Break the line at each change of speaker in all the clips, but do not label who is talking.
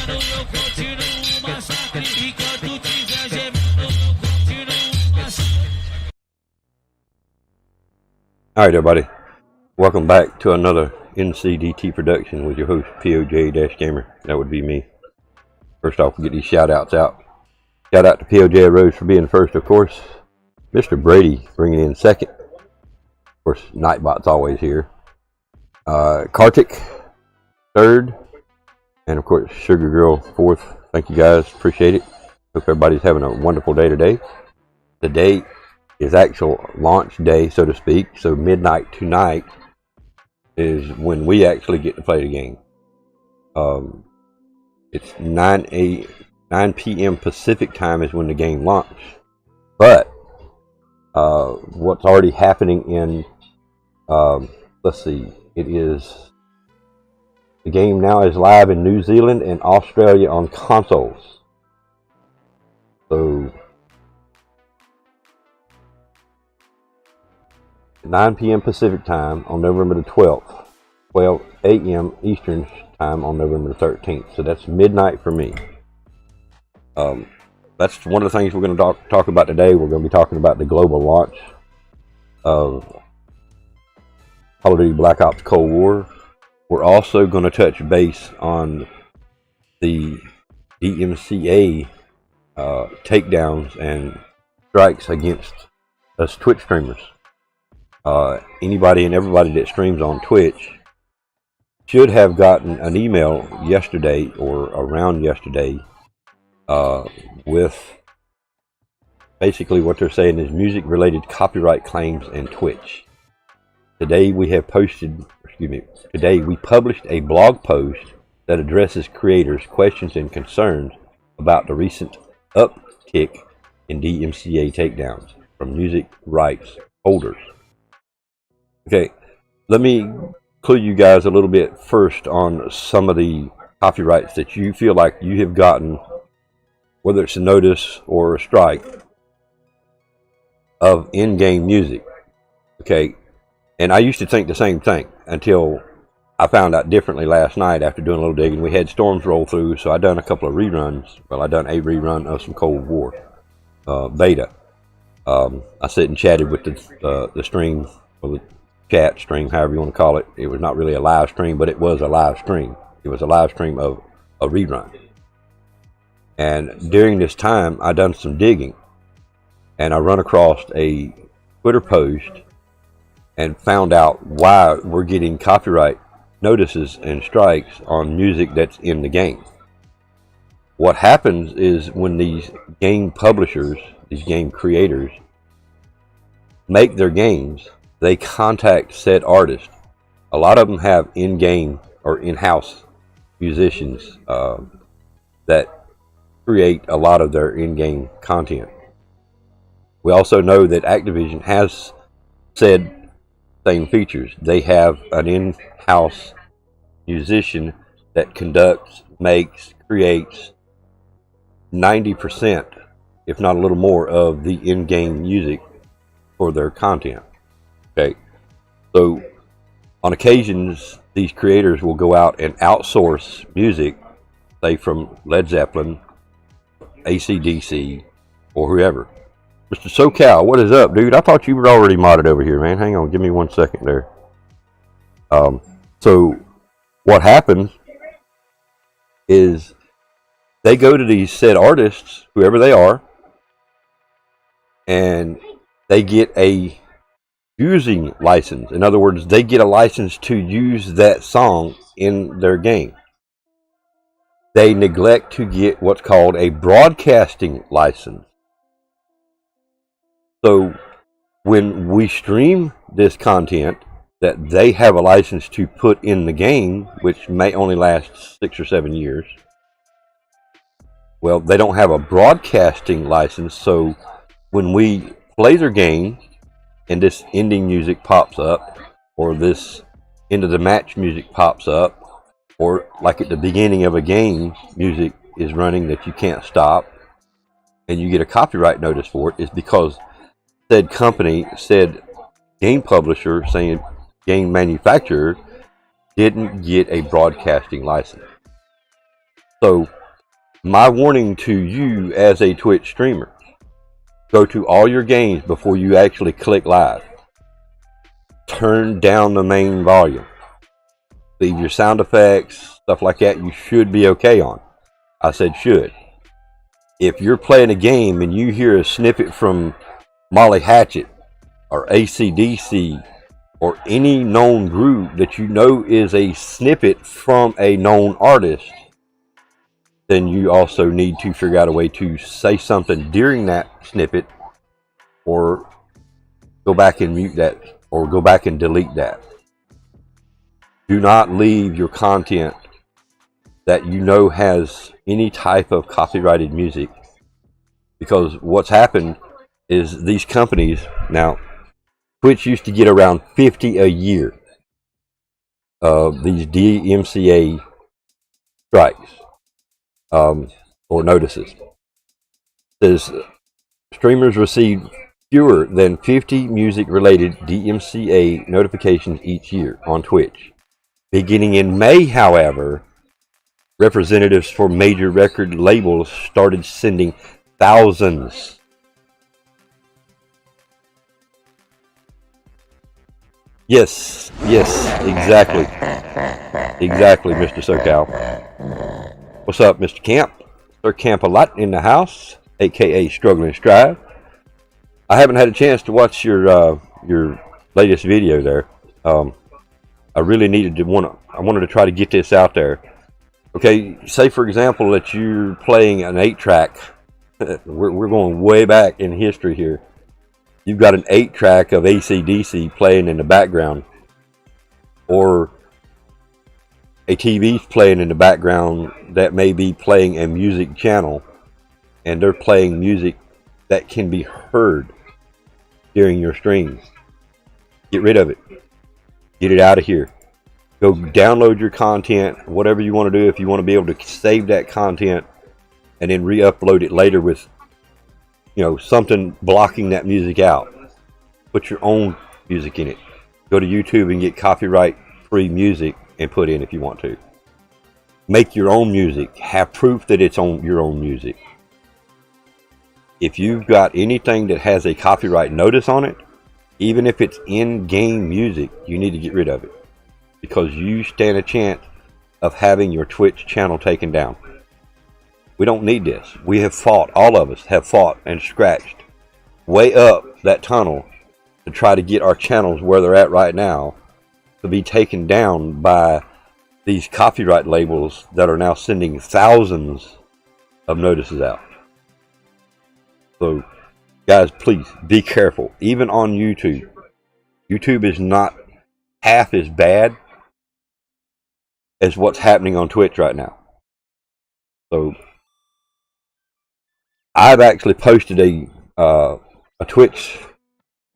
Alright everybody, welcome back to another NCDT production with your host PoJ-Gamer. That would be me. First off, we'll get these shout outs out. Shout out to PoJ Rose for being first, of course. Mr. Brady bringing in second. Of course, Nightbot's always here. Kartik third. And of course, Sugar Girl fourth. Thank you guys, appreciate it. Hope everybody's having a wonderful day today. Today is actual launch day, so to speak. So midnight tonight is when we actually get to play the game. It's 9 p.m. Pacific time is when the game launches. But what's already happening in let's see, the game now is live in New Zealand and Australia on consoles. So 9 p.m. Pacific time on November the 12th, 12 a.m. Eastern time on November the 13th. So that's midnight for me. That's one of the things we're going to talk about today. We're going to be talking about the global launch of Call of Duty Black Ops Cold War. We're also going to touch base on the DMCA takedowns and strikes against us Twitch streamers. Anybody and everybody that streams on Twitch should have gotten an email yesterday or around yesterday with basically what they're saying is music related copyright claims and Twitch. Today we published a blog post that addresses creators' questions and concerns about the recent uptick in DMCA takedowns from music rights holders. Okay, let me clue you guys a little bit first on some of the copyrights that you feel like you have gotten, whether it's a notice or a strike, of in-game music. Okay, and I used to think the same thing until I found out differently last night after doing a little digging. We had storms roll through, so I done a couple of reruns. Well, I done a rerun of some Cold War beta. I sit and chatted with the stream, or the chat stream, however you want to call it. It was not really a live stream, but it was a live stream. It was a live stream of a rerun. And during this time, I done some digging, and I run across a Twitter post and found out why we're getting copyright notices and strikes on music that's in the game. What happens is when these game publishers, these game creators, make their games, they contact said artists. A lot of them have in-game or in-house musicians that create a lot of their in-game content. We also know that Activision has said same features. They have an in-house musician that conducts, makes, creates 90%, if not a little more, of the in-game music for their content. Okay, so on occasions, these creators will go out and outsource music, say from Led Zeppelin, AC/DC, or whoever. Mr. SoCal, what is up, dude? I thought you were already modded over here, man. Hang on, give me 1 second there. So what happens is they go to these said artists, whoever they are, and they get a using license. In other words, they get a license to use that song in their game. They neglect to get what's called a broadcasting license. So when we stream this content that they have a license to put in the game, which may only last 6 or 7 years, well, they don't have a broadcasting license. So when we play their game and this ending music pops up, or this end of the match music pops up, or like at the beginning of a game, music is running that you can't stop, and you get a copyright notice for it, is because said company, said game publisher, saying game manufacturer didn't get a broadcasting license. So My warning to you as a Twitch streamer, go to all your games before you actually click live. Turn down the main volume. Leave your sound effects, stuff like that, you should be okay on. I said should. If you're playing a game and you hear a snippet from Molly Hatchet or AC/DC or any known group that you know is a snippet from a known artist, then you also need to figure out a way to say something during that snippet, or go back and mute that, or go back and delete that. Do not leave your content that you know has any type of copyrighted music, because what's happened is these companies, now Twitch used to get around 50 a year of these DMCA strikes, or notices. It says streamers received fewer than 50 music-related DMCA notifications each year on Twitch. Beginning in May, however, representatives for major record labels started sending thousands. Yes, exactly. Exactly, Mr. SoCal. What's up, Mr. Camp? Sir Camp a lot in the house, aka Struggling Strive. I haven't had a chance to watch your latest video there. I really needed to I wanted to try to get this out there. Okay, say for example that you're playing an 8-track. We're going way back in history here. You've got an 8-track of AC/DC playing in the background, or a TV's playing in the background that may be playing a music channel, and they're playing music that can be heard during your streams. Get rid of it. Get it out of here. Go download your content, whatever you want to do. If you want to be able to save that content and then re-upload it later with, something blocking that music out. Put your own music in it. Go to YouTube and get copyright-free music and put in if you want to. Make your own music. Have proof that it's on your own music. If you've got anything that has a copyright notice on it, even if it's in-game music, you need to get rid of it, because you stand a chance of having your Twitch channel taken down. We don't need this. We have fought, all of us have fought and scratched way up that tunnel to try to get our channels where they're at right now, to be taken down by these copyright labels that are now sending thousands of notices out. So, guys, please be careful. Even on YouTube, YouTube is not half as bad as what's happening on Twitch right now. So, I've actually posted a Twitch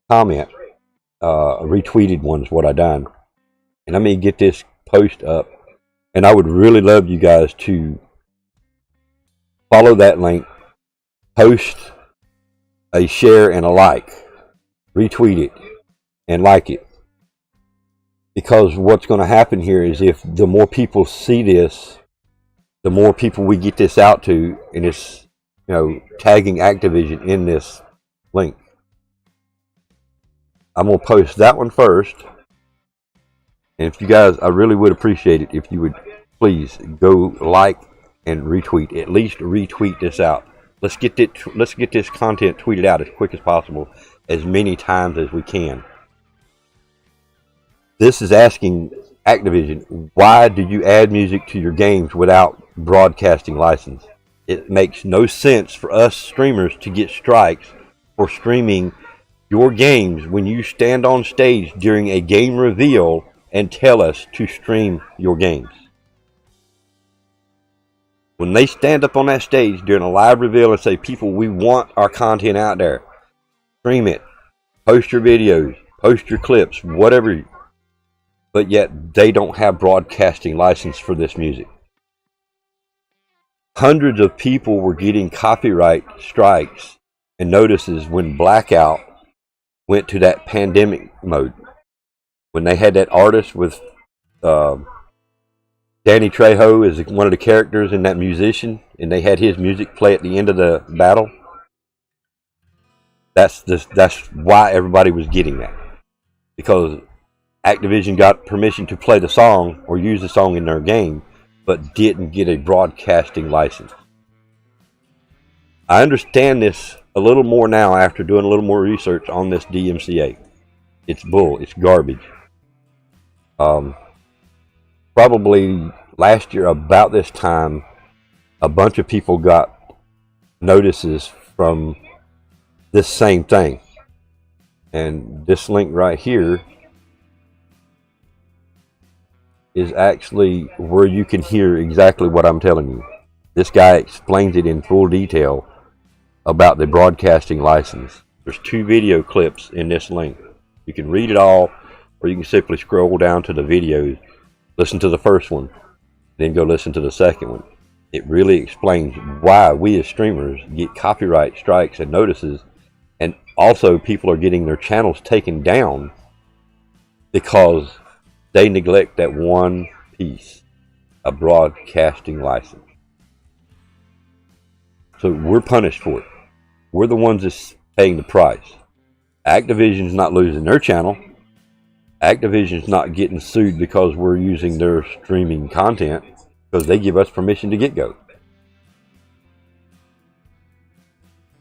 comment, a retweeted one is what I done, and I'm gonna get this post up, and I would really love you guys to follow that link, post a share and a like, retweet it and like it, because what's going to happen here is, if the more people see this, the more people we get this out to, and it's tagging Activision in this link. I'm going to post that one first, and if you guys, I really would appreciate it if you would please go like and retweet, at least retweet this out. Let's get this content tweeted out as quick as possible, as many times as we can. This is asking Activision, why do you add music to your games without broadcasting license? It makes no sense for us streamers to get strikes for streaming your games when you stand on stage during a game reveal and tell us to stream your games. When they stand up on that stage during a live reveal and say, people, we want our content out there, stream it, post your videos, post your clips, whatever, but yet they don't have broadcasting license for this music. Hundreds of people were getting copyright strikes and notices when Blackout went to that pandemic mode. When they had that artist with Danny Trejo is one of the characters in that musician, and they had his music play at the end of the battle. That's why everybody was getting that, because Activision got permission to play the song or use the song in their game, but didn't get a broadcasting license. I understand this a little more now after doing a little more research on this DMCA. It's bull. It's garbage. Probably last year about this time, a bunch of people got notices from this same thing. And this link right here is actually where you can hear exactly what I'm telling you. This guy explains it in full detail about the broadcasting license. There's 2 video clips in this link. You can read it all, or you can simply scroll down to the videos, listen to the first one, then go listen to the second one. It really explains why we as streamers get copyright strikes and notices, and also people are getting their channels taken down because they neglect that one piece, a broadcasting license. So we're punished for it. We're the ones that's paying the price. Activision's not losing their channel. Activision's not getting sued because we're using their streaming content, because they give us permission to get go.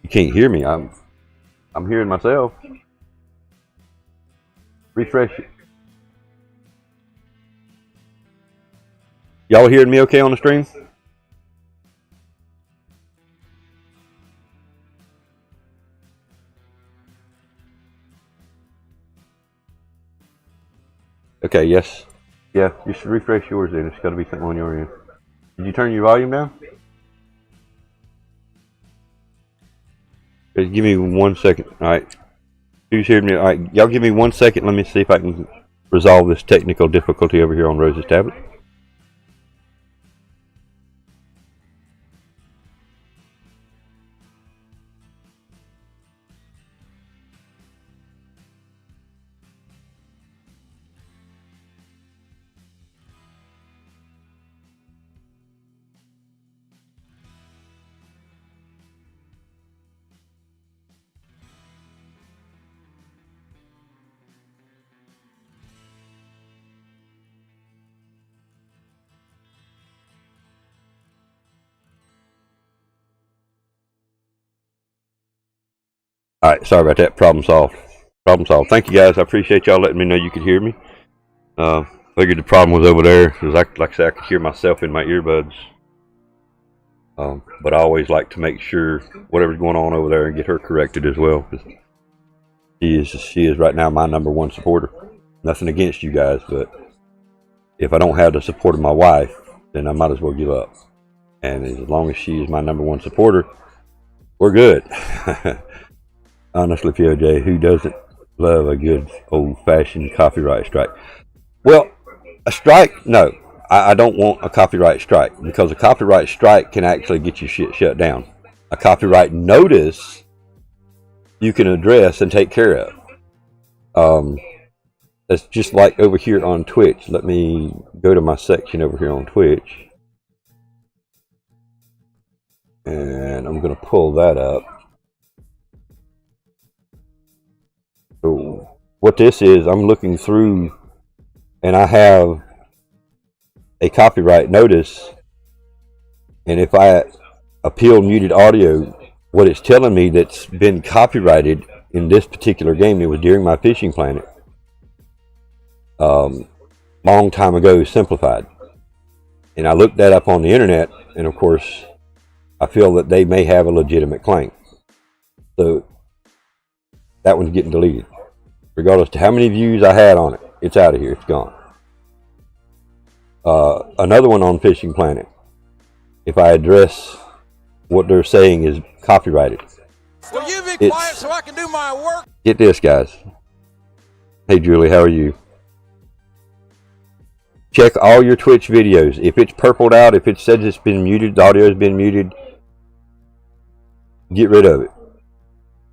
You can't hear me. I'm hearing myself. Refresh it. Y'all hearing me okay on the stream? Okay, yes. Yeah, just refresh yours then. It's got to be something on your end. Did you turn your volume down? Just give me 1 second. Alright. Who's hearing me? Alright, y'all give me 1 second. Let me see if I can resolve this technical difficulty over here on Rose's tablet. Alright, sorry about that. Problem solved. Problem solved. Thank you guys. I appreciate y'all letting me know you could hear me. Figured the problem was over there, because like I said, I could hear myself in my earbuds. But I always like to make sure whatever's going on over there and get her corrected as well. She is right now my #1 supporter. Nothing against you guys, but if I don't have the support of my wife, then I might as well give up. And as long as she is my #1 supporter, we're good. Honestly, PoJ, who doesn't love a good old-fashioned copyright strike? Well, a strike, no. I don't want a copyright strike, because a copyright strike can actually get your shit shut down. A copyright notice you can address and take care of. It's just like over here on Twitch. Let me go to my section over here on Twitch. And I'm going to pull that up. So what this is, I'm looking through and I have a copyright notice, and if I appeal muted audio, what it's telling me that's been copyrighted in this particular game, it was during my fishing planet, long time ago, simplified. And I looked that up on the internet, and of course I feel that they may have a legitimate claim. So that one's getting deleted. Regardless to how many views I had on it, it's out of here, it's gone. Another one on Fishing Planet, if I address what they're saying is copyrighted.
Will you be quiet so I can do my work?
Get this, guys. Hey Julie, how are you? Check all your Twitch videos. If it's purpled out, if it says it's been muted, the audio has been muted, get rid of it.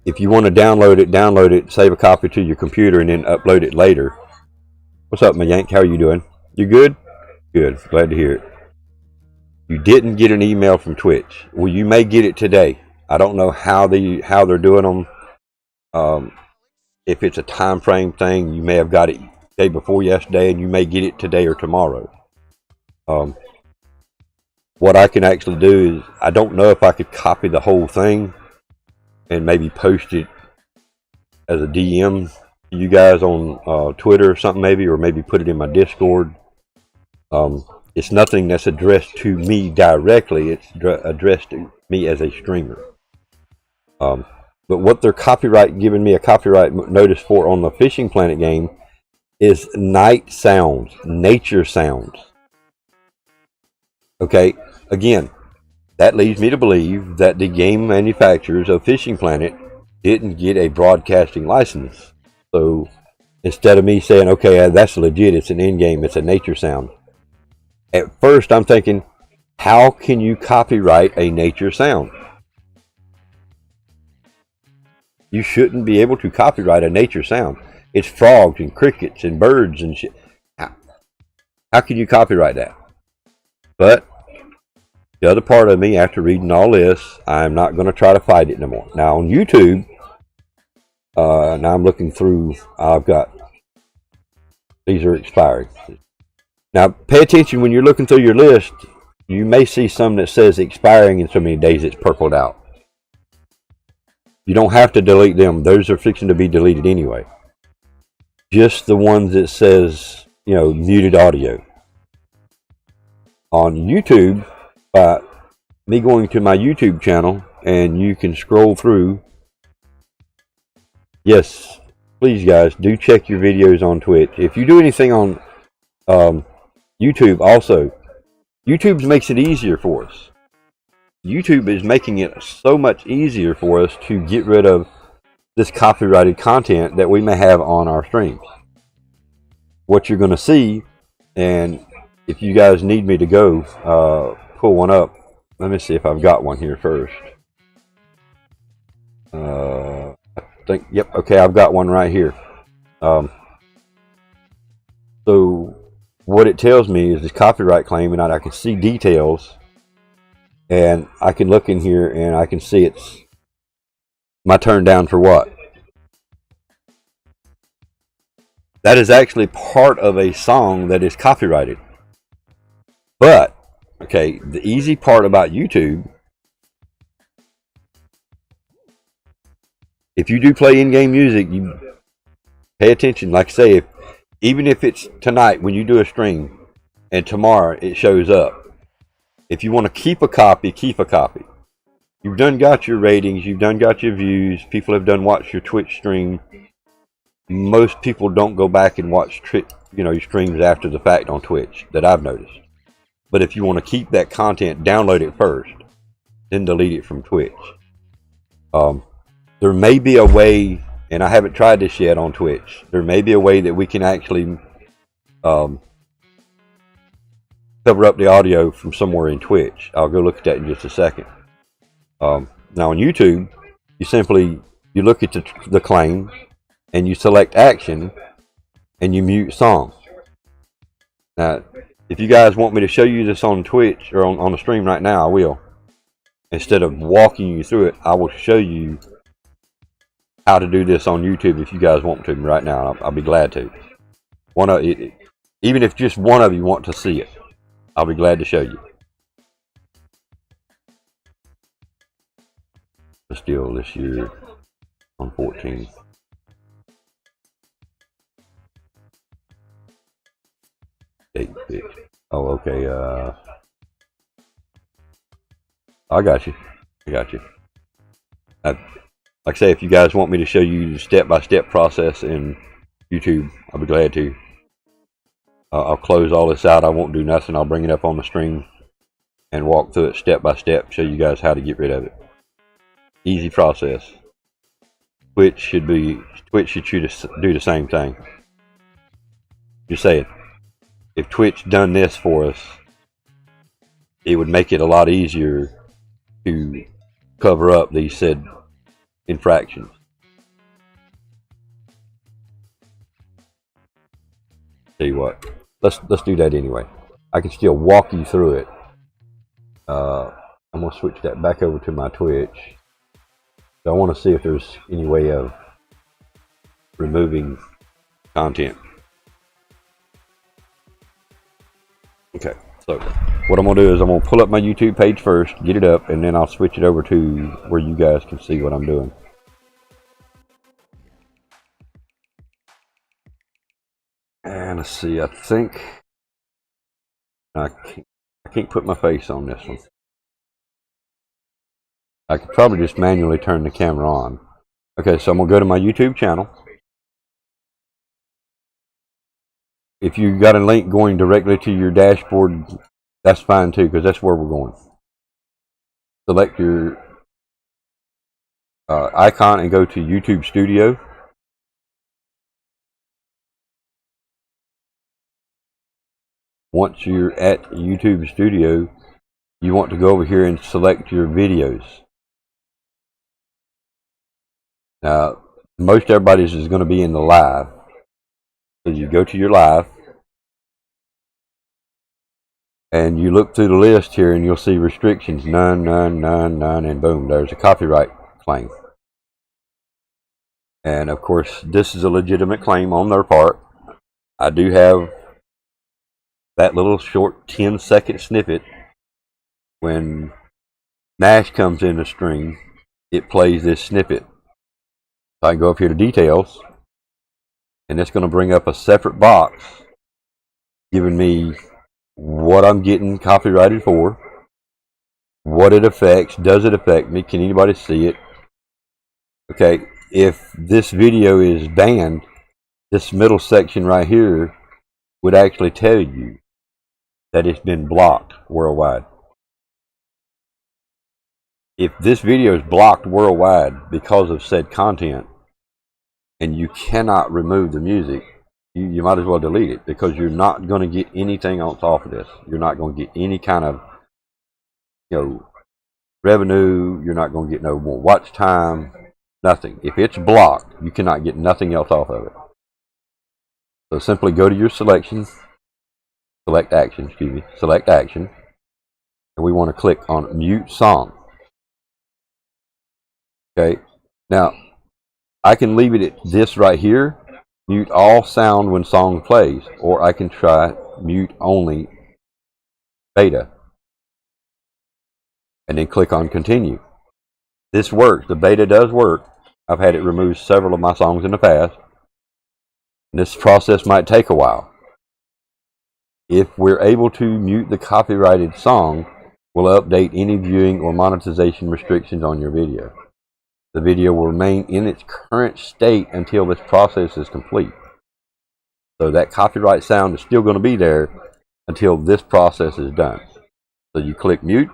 If you want to download it, save a copy to your computer, and then upload it later. What's up, my Yank? How are you doing? You good? Good. Glad to hear it. You didn't get an email from Twitch. Well, you may get it today. I don't know how they're doing them. If it's a time frame thing, you may have got it day before yesterday, and you may get it today or tomorrow. What I can actually do is, I don't know if I could copy the whole thing and maybe post it as a DM to you guys on Twitter or something, maybe, or maybe put it in my Discord. It's nothing that's addressed to me directly. It's addressed to me as a streamer. But what they're giving me a copyright notice for on the Fishing Planet game is night sounds, nature sounds. Okay, again, that leads me to believe that the game manufacturers of Fishing Planet didn't get a broadcasting license. So instead of me saying, okay, that's legit, it's an in-game, it's a nature sound. At first, I'm thinking, how can you copyright a nature sound? You shouldn't be able to copyright a nature sound. It's frogs and crickets and birds and shit. How can you copyright that? But the other part of me, after reading all this, I'm not going to try to fight it no more. Now on YouTube, now I'm looking through, I've got, these are expiring. Now pay attention when you're looking through your list. You may see some that says expiring in so many days it's purpled out. You don't have to delete them. Those are fixing to be deleted anyway. Just the ones that says, muted audio. On YouTube, by me going to my YouTube channel, and you can scroll through. Yes, please guys, do check your videos on Twitch. If you do anything on YouTube also, YouTube makes it easier for us. YouTube is making it so much easier for us to get rid of this copyrighted content that we may have on our streams. What you're going to see, and if you guys need me to go pull one up, let me see if I've got one here first. I think, yep, okay, I've got one right here. So what it tells me is this copyright claim, and I can see details. And I can look in here and I can see it's my turn down for what? That is actually part of a song that is copyrighted. But, okay, the easy part about YouTube, if you do play in-game music, you pay attention. Like I say, even if it's tonight when you do a stream and tomorrow it shows up, if you want to keep a copy, keep a copy. You've done got your ratings, you've done got your views, people have done watched your Twitch stream. Most people don't go back and watch your streams after the fact on Twitch, that I've noticed. But if you want to keep that content, download it first, then delete it from Twitch. There may be a way, and I haven't tried this yet on Twitch, there may be a way that we can actually cover up the audio from somewhere in Twitch. I'll go look at that in just a second. Now on YouTube, you look at the claim and you select action and you mute song. Now, if you guys want me to show you this on Twitch or on the stream right now, I will. Instead of walking you through it, I will show you how to do this on YouTube if you guys want to right now. I'll be glad to. Even if just one of you want to see it, I'll be glad to show you. Still this year on 14th. Date fixed. Oh, okay. I got you. Like I say, if you guys want me to show you the step-by-step process in YouTube, I'll be glad to. I'll close all this out. I won't do nothing. I'll bring it up on the stream and walk through it step by step, show you guys how to get rid of it. Easy process. Twitch should do the same thing. Just saying, if Twitch done this for us, it would make it a lot easier to cover up these said infractions. Tell you what, let's do that anyway. I can still walk you through it. I'm going to switch that back over to my Twitch. So I want to see if there's any way of removing content. Okay, so what I'm going to do is I'm going to pull up my YouTube page first, get it up, and then I'll switch it over to where you guys can see what I'm doing. And let's see, I think I can't put my face on this one. I could probably just manually turn the camera on. Okay, so I'm going to go to my YouTube channel. If you got a link going directly to your dashboard, that's fine too, because that's where we're going. Select your icon and go to YouTube Studio. Once you're at YouTube Studio, you want to go over here and select your videos. Now, most everybody's is going to be in the live. So you go to your live, and you look through the list here, and you'll see restrictions, none, none, none, none, and boom, there's a copyright claim. And of course, this is a legitimate claim on their part. I do have that little short 10-second snippet. When Nash comes in the stream, it plays this snippet. I can go up here to details, and it's going to bring up a separate box giving me what I'm getting copyrighted for, what it affects, does it affect me, can anybody see it. Okay, if this video is banned, this middle section right here would actually tell you that it's been blocked worldwide. If this video is blocked worldwide because of said content, and you cannot remove the music, you might as well delete it, because you're not going to get anything else off of this. You're not going to get any kind of, revenue. You're not going to get no more watch time, nothing. If it's blocked, you cannot get nothing else off of it. So simply go to your selections, select action, and we want to click on mute song. Okay, now I can leave it at this right here, mute all sound when song plays, or I can try mute only beta, and then click on continue. This works, the beta does work. I've had it remove several of my songs in the past. This process might take a while. If we're able to mute the copyrighted song, we'll update any viewing or monetization restrictions on your video. The video will remain in its current state until this process is complete. So that copyright sound is still going to be there until this process is done. So you click mute.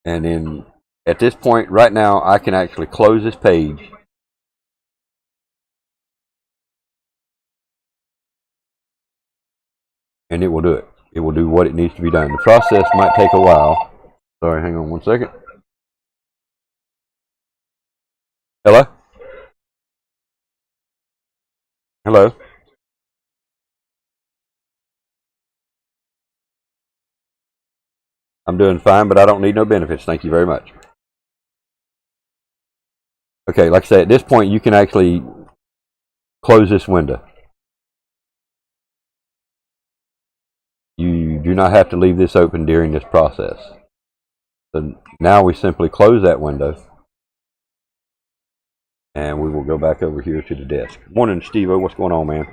And then at this point right now, I can actually close this page. And it will do it. It will do what it needs to be done. The process might take a while. Sorry, hang on one second. Hello? Hello? I'm doing fine, but I don't need no benefits. Thank you very much. Okay, like I said, at this point, you can actually close this window. You do not have to leave this open during this process. So now we simply close that window, and we will go back over here to the desk. Morning, Steve-O. What's going on, man?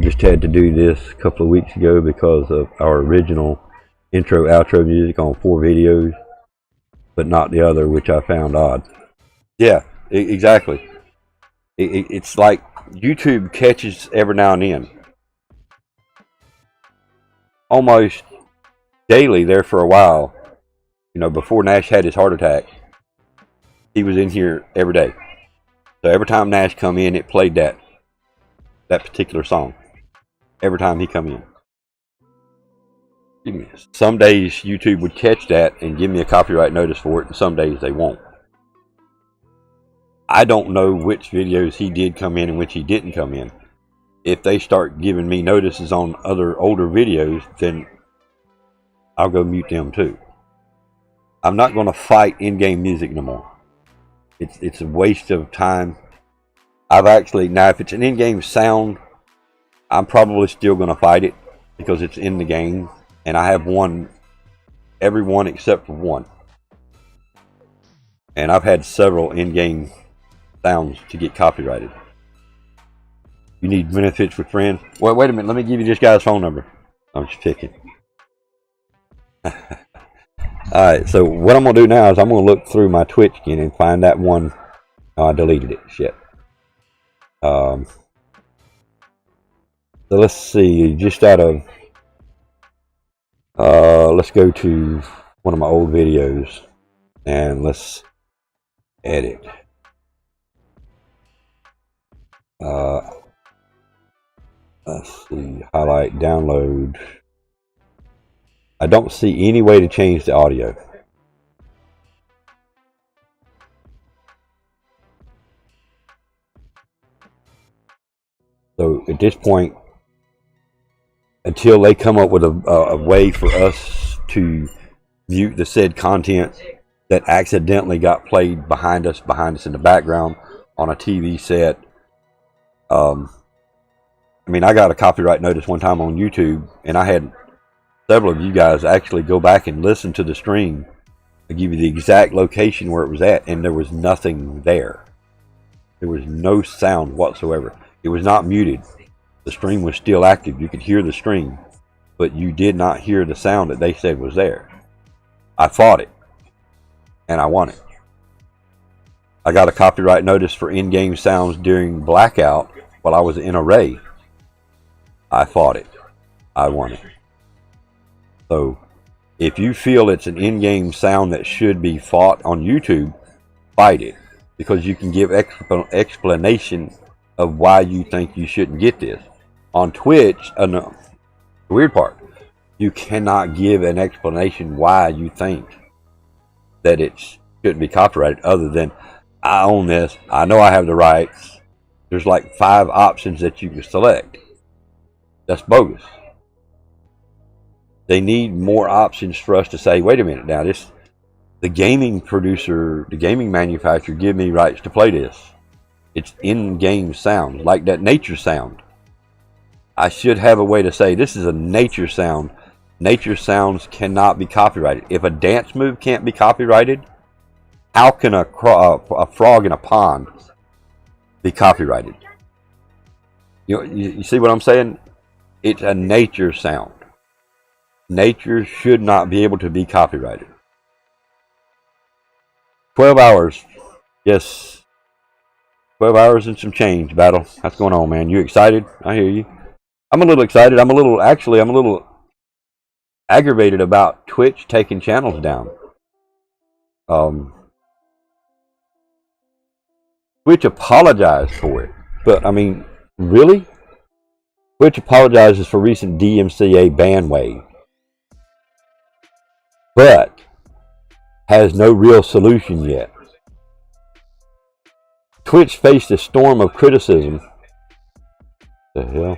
Just had to do this a couple of weeks ago because of our original intro, outro music on 4 videos, but not the other, which I found odd. Yeah, exactly. It's like YouTube catches every now and then. Almost daily there for a while, before Nash had his heart attack, he was in here every day. So every time Nash come in, it played that particular song. Every time he come in. Some days YouTube would catch that and give me a copyright notice for it, and some days they won't. I don't know which videos he did come in and which he didn't come in. if they start giving me notices on other older videos, then I'll go mute them too. I'm not going to fight in-game music no more. It's a waste of time. I've actually, now if it's an in-game sound, I'm probably still going to fight it because it's in the game, and I have won every one except for one. And I've had several in-game sounds to get copyrighted. You need benefits with friends? Well, wait a minute. Let me give you this guy's phone number. I'm just picking. Alright, so what I'm going to do now is I'm going to look through my Twitch again and find that one. Oh, I deleted it. Shit. So let's see. Just out of... let's go to one of my old videos. And let's edit. Let's see. Highlight, download. I don't see any way to change the audio. So at this point, until they come up with a way for us to mute the said content that accidentally got played behind us in the background on a TV set. I mean, I got a copyright notice one time on YouTube, and I had several of you guys actually go back and listen to the stream to give you the exact location where it was at, and there was nothing there. There was no sound whatsoever. It was not muted. The stream was still active. You could hear the stream, but you did not hear the sound that they said was there. I fought it, and I won it. I got a copyright notice for in-game sounds during blackout while I was in Array. I fought it. I won it. So, if you feel it's an in-game sound that should be fought on YouTube, fight it. Because you can give explanation of why you think you shouldn't get this. On Twitch, no, the weird part, you cannot give an explanation why you think that it shouldn't be copyrighted other than, I own this, I know I have the rights. There's like 5 options that you can select. That's bogus. They need more options for us to say, wait a minute now, the gaming producer, the gaming manufacturer give me rights to play this. It's in-game sound, like that nature sound. I should have a way to say, this is a nature sound. Nature sounds cannot be copyrighted. If a dance move can't be copyrighted, how can a frog in a pond be copyrighted? You see what I'm saying? It's a nature sound. Nature should not be able to be copyrighted. 12 hours. Yes. 12 hours and some change, Battle. What's going on, man? You excited? I hear you. I'm a little excited. I'm a little aggravated about Twitch taking channels down. Twitch apologized for it. But, I mean, really? Twitch apologizes for recent DMCA ban wave. But has no real solution yet. Twitch faced a storm of criticism. The hell?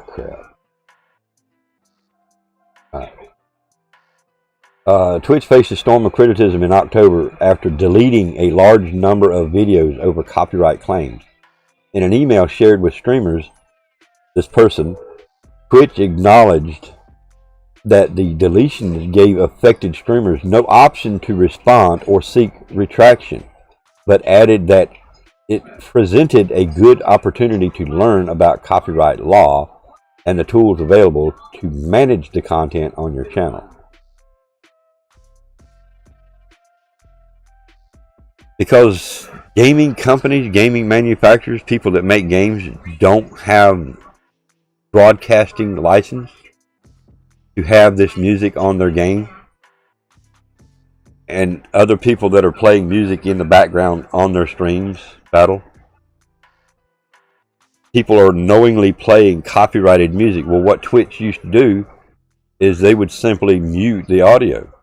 Crap. Twitch faced a storm of criticism in October after deleting a large number of videos over copyright claims. In an email shared with streamers, this person, Twitch acknowledged that the deletions gave affected streamers no option to respond or seek retraction, but added that it presented a good opportunity to learn about copyright law and the tools available to manage the content on your channel. Because gaming companies, gaming manufacturers, people that make games don't have broadcasting license to have this music on their game, and other people that are playing music in the background on their streams, Battle, people are knowingly playing copyrighted music. Well, what Twitch used to do is they would simply mute the audio,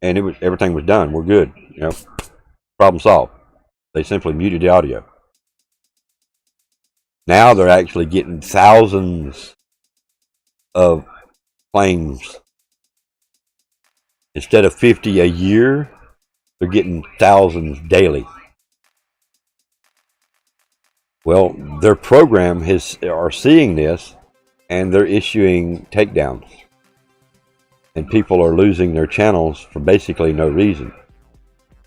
and everything was done. We're good. You know, problem solved. They simply muted the audio. Now they're actually getting thousands of claims. Instead of 50 a year, they're getting thousands daily. Well, their program are seeing this, and they're issuing takedowns. And people are losing their channels for basically no reason.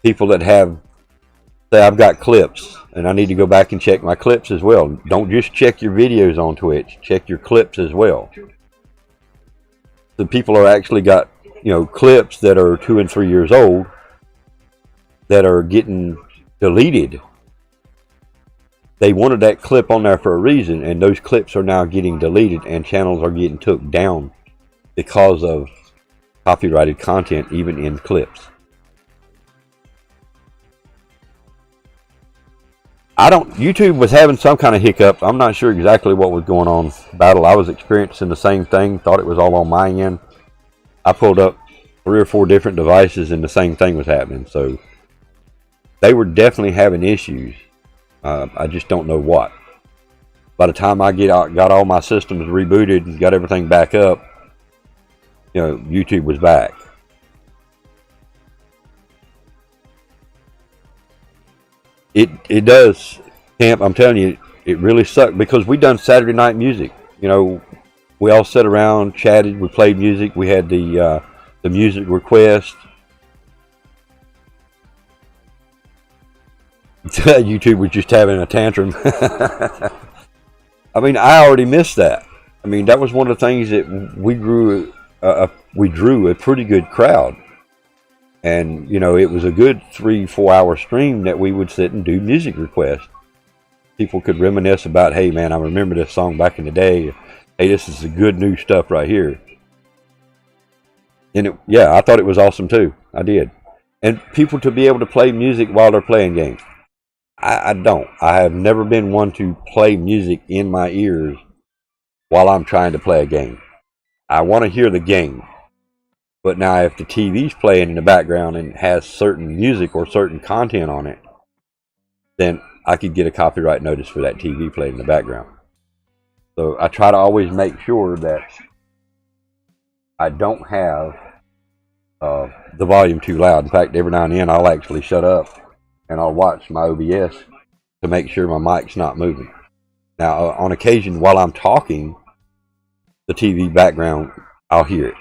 People that say, I've got clips, and I need to go back and check my clips as well. Don't just check your videos on Twitch. Check your clips as well. The people are actually got, clips that are 2 and 3 years old that are getting deleted. They wanted that clip on there for a reason, and those clips are now getting deleted, and channels are getting took down because of copyrighted content, even in clips. YouTube was having some kind of hiccup. I'm not sure exactly what was going on. Battle, I was experiencing the same thing. Thought it was all on my end. I pulled up 3 or 4 different devices, and the same thing was happening. So they were definitely having issues. I just don't know what. By the time I got all my systems rebooted and got everything back up, YouTube was back. It does, Camp. I'm telling you, it really sucked because we done Saturday night music. We all sat around, chatted, we played music. We had the music request. YouTube was just having a tantrum. I mean, I already missed that. I mean, that was one of the things that we drew a pretty good crowd. And, it was a good 3-4 hour stream that we would sit and do music requests. People could reminisce about, hey, man, I remember this song back in the day. Hey, this is the good new stuff right here. And, I thought it was awesome, too. I did. And people to be able to play music while they're playing games. I don't. I have never been one to play music in my ears while I'm trying to play a game. I want to hear the game. But now if the TV's playing in the background and has certain music or certain content on it, then I could get a copyright notice for that TV playing in the background. So I try to always make sure that I don't have the volume too loud. In fact, every now and then I'll actually shut up and I'll watch my OBS to make sure my mic's not moving. Now, on occasion, while I'm talking, the TV background, I'll hear it.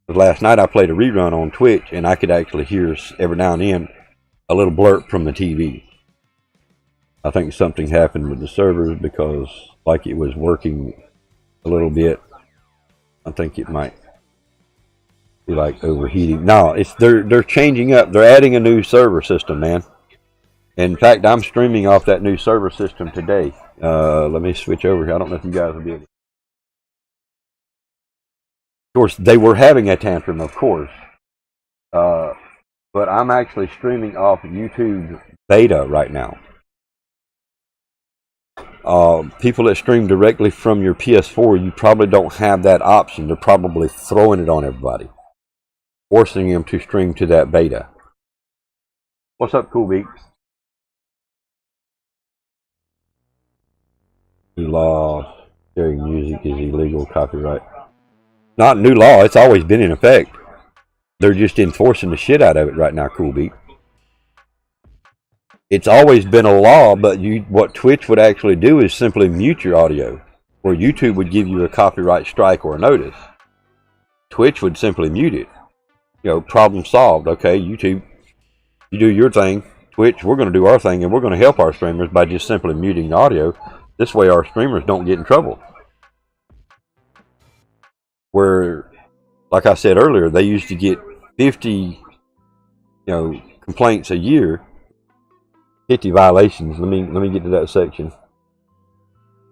But last night I played a rerun on Twitch, and I could actually hear every now and then a little blurb from the TV. I think something happened with the servers because, like, it was working a little bit. I think it might be like overheating. No, they're changing up. They're adding a new server system, man. In fact, I'm streaming off that new server system today. Let me switch over here. I don't know if you guys will be able to. Of course, they were having a tantrum, of course. But I'm actually streaming off YouTube beta right now. People that stream directly from your PS4, you probably don't have that option. They're probably throwing it on everybody, forcing them to stream to that beta. What's up, Cool Beak? New law, sharing music is illegal, copyright. Not new law, it's always been in effect. They're just enforcing the shit out of it right now, Cool Beat. It's always been a law, but what Twitch would actually do is simply mute your audio, where YouTube would give you a copyright strike or a notice. Twitch would simply mute it. Problem solved. Okay, YouTube, you do your thing. Twitch, we're going to do our thing, and we're going to help our streamers by just simply muting the audio. This way our streamers don't get in trouble. Where, like I said earlier, they used to get 50, complaints a year, 50 violations. Let me get to that section.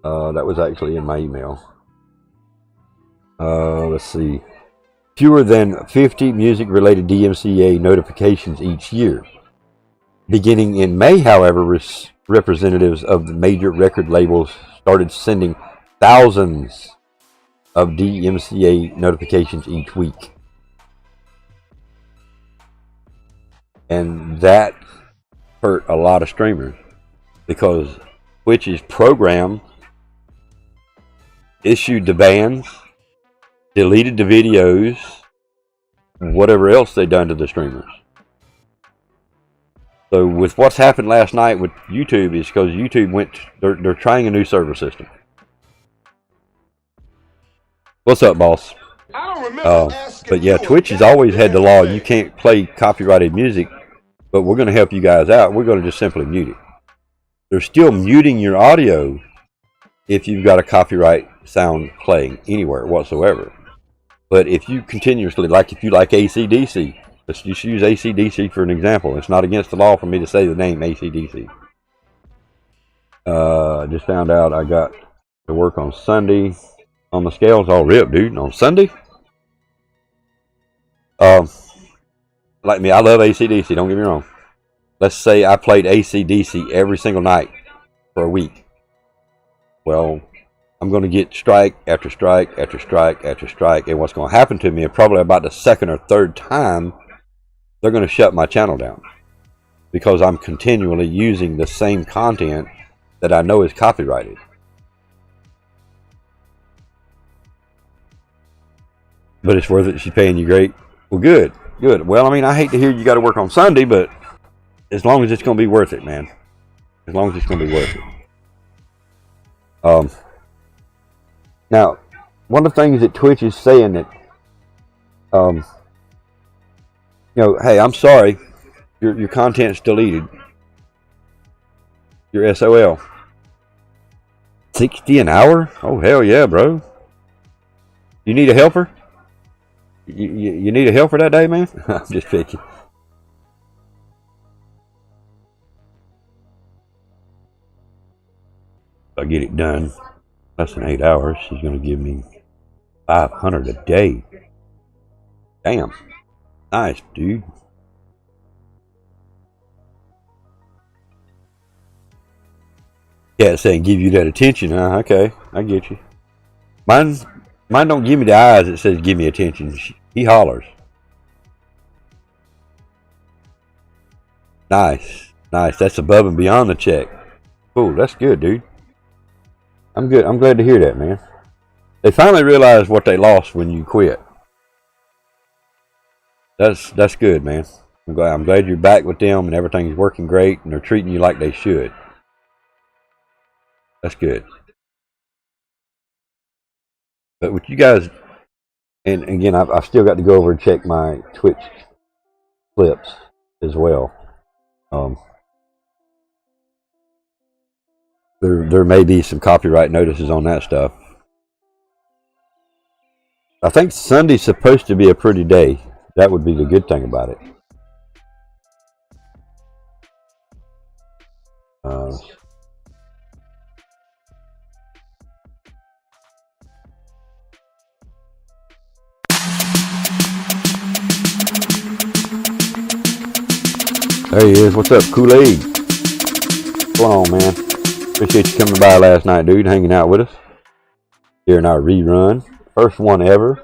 That was actually in my email. Let's see. Fewer than 50 music-related DMCA notifications each year. Beginning in May, however, representatives of the major record labels started sending thousands of DMCA notifications each week. And that hurt a lot of streamers because Twitch's program issued the bans, deleted the videos, whatever else they done to the streamers. So with what's happened last night with YouTube is because YouTube they're trying a new server system. What's up, boss?
I don't remember
but yeah, Twitch has always had the law you can't play copyrighted music, but we're going to help you guys out. We're going to just simply mute it. They're still muting your audio if you've got a copyright sound playing anywhere whatsoever. But if you continuously, like if you like AC/DC, let's just use AC/DC for an example. It's not against the law for me to say the name AC/DC. Just found out I got to work on Sunday. On the scales all ripped, dude. On Sunday? Like me, I love AC/DC, don't get me wrong. Let's say I played AC/DC every single night for a week. Well, I'm going to get strike after strike after strike after strike. And what's going to happen to me, and probably about the second or third time, they're going to shut my channel down. Because I'm continually using the same content that I know is copyrighted. But it's worth it. She's paying you great. Well, good. Good. Well, I mean, I hate to hear you got to work on Sunday, but as long as it's going to be worth it, man. As long as it's going to be worth it. Now, one of the things that Twitch is saying that, you know, hey, I'm sorry, your content's deleted. Your SOL. 60 an hour? Oh, hell yeah, bro. You need a helper? You need a helper that day, man? I'm just picking. If I get it done less than 8 hours, she's going to give me $500 a day. Damn. Nice, dude. Yeah, it's saying give you that attention. Okay, I get you. Mine don't give me the eyes. It says give me attention. He hollers. Nice. Nice. That's above and beyond the check. Cool. That's good, dude. I'm good. I'm glad to hear that, man. They finally realized what they lost when you quit. That's good, man. I'm glad you're back with them and everything's working great and they're treating you like they should. That's good. But with you guys, and again, I've still got to go over and check my Twitch clips as well. There may be some copyright notices on that stuff. I think Sunday's supposed to be a pretty day. That would be the good thing about it. There he is. What's up, Kool-Aid? What's going on, man? Appreciate you coming by last night, dude. Hanging out with us. Here in our rerun. First one ever.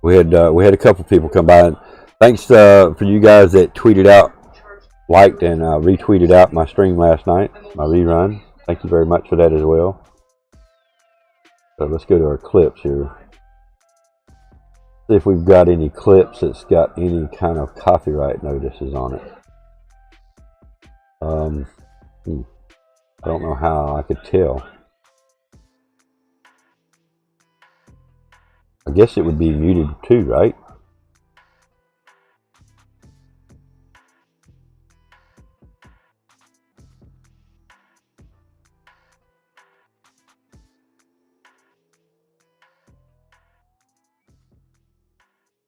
We had a couple people come by. Thanks for you guys that tweeted out, liked, and retweeted out my stream last night, my rerun. Thank you very much for that as well. So let's go to our clips here. See if we've got any clips that's got any kind of copyright notices on it. I don't know how I could tell. I guess it would be muted too, right?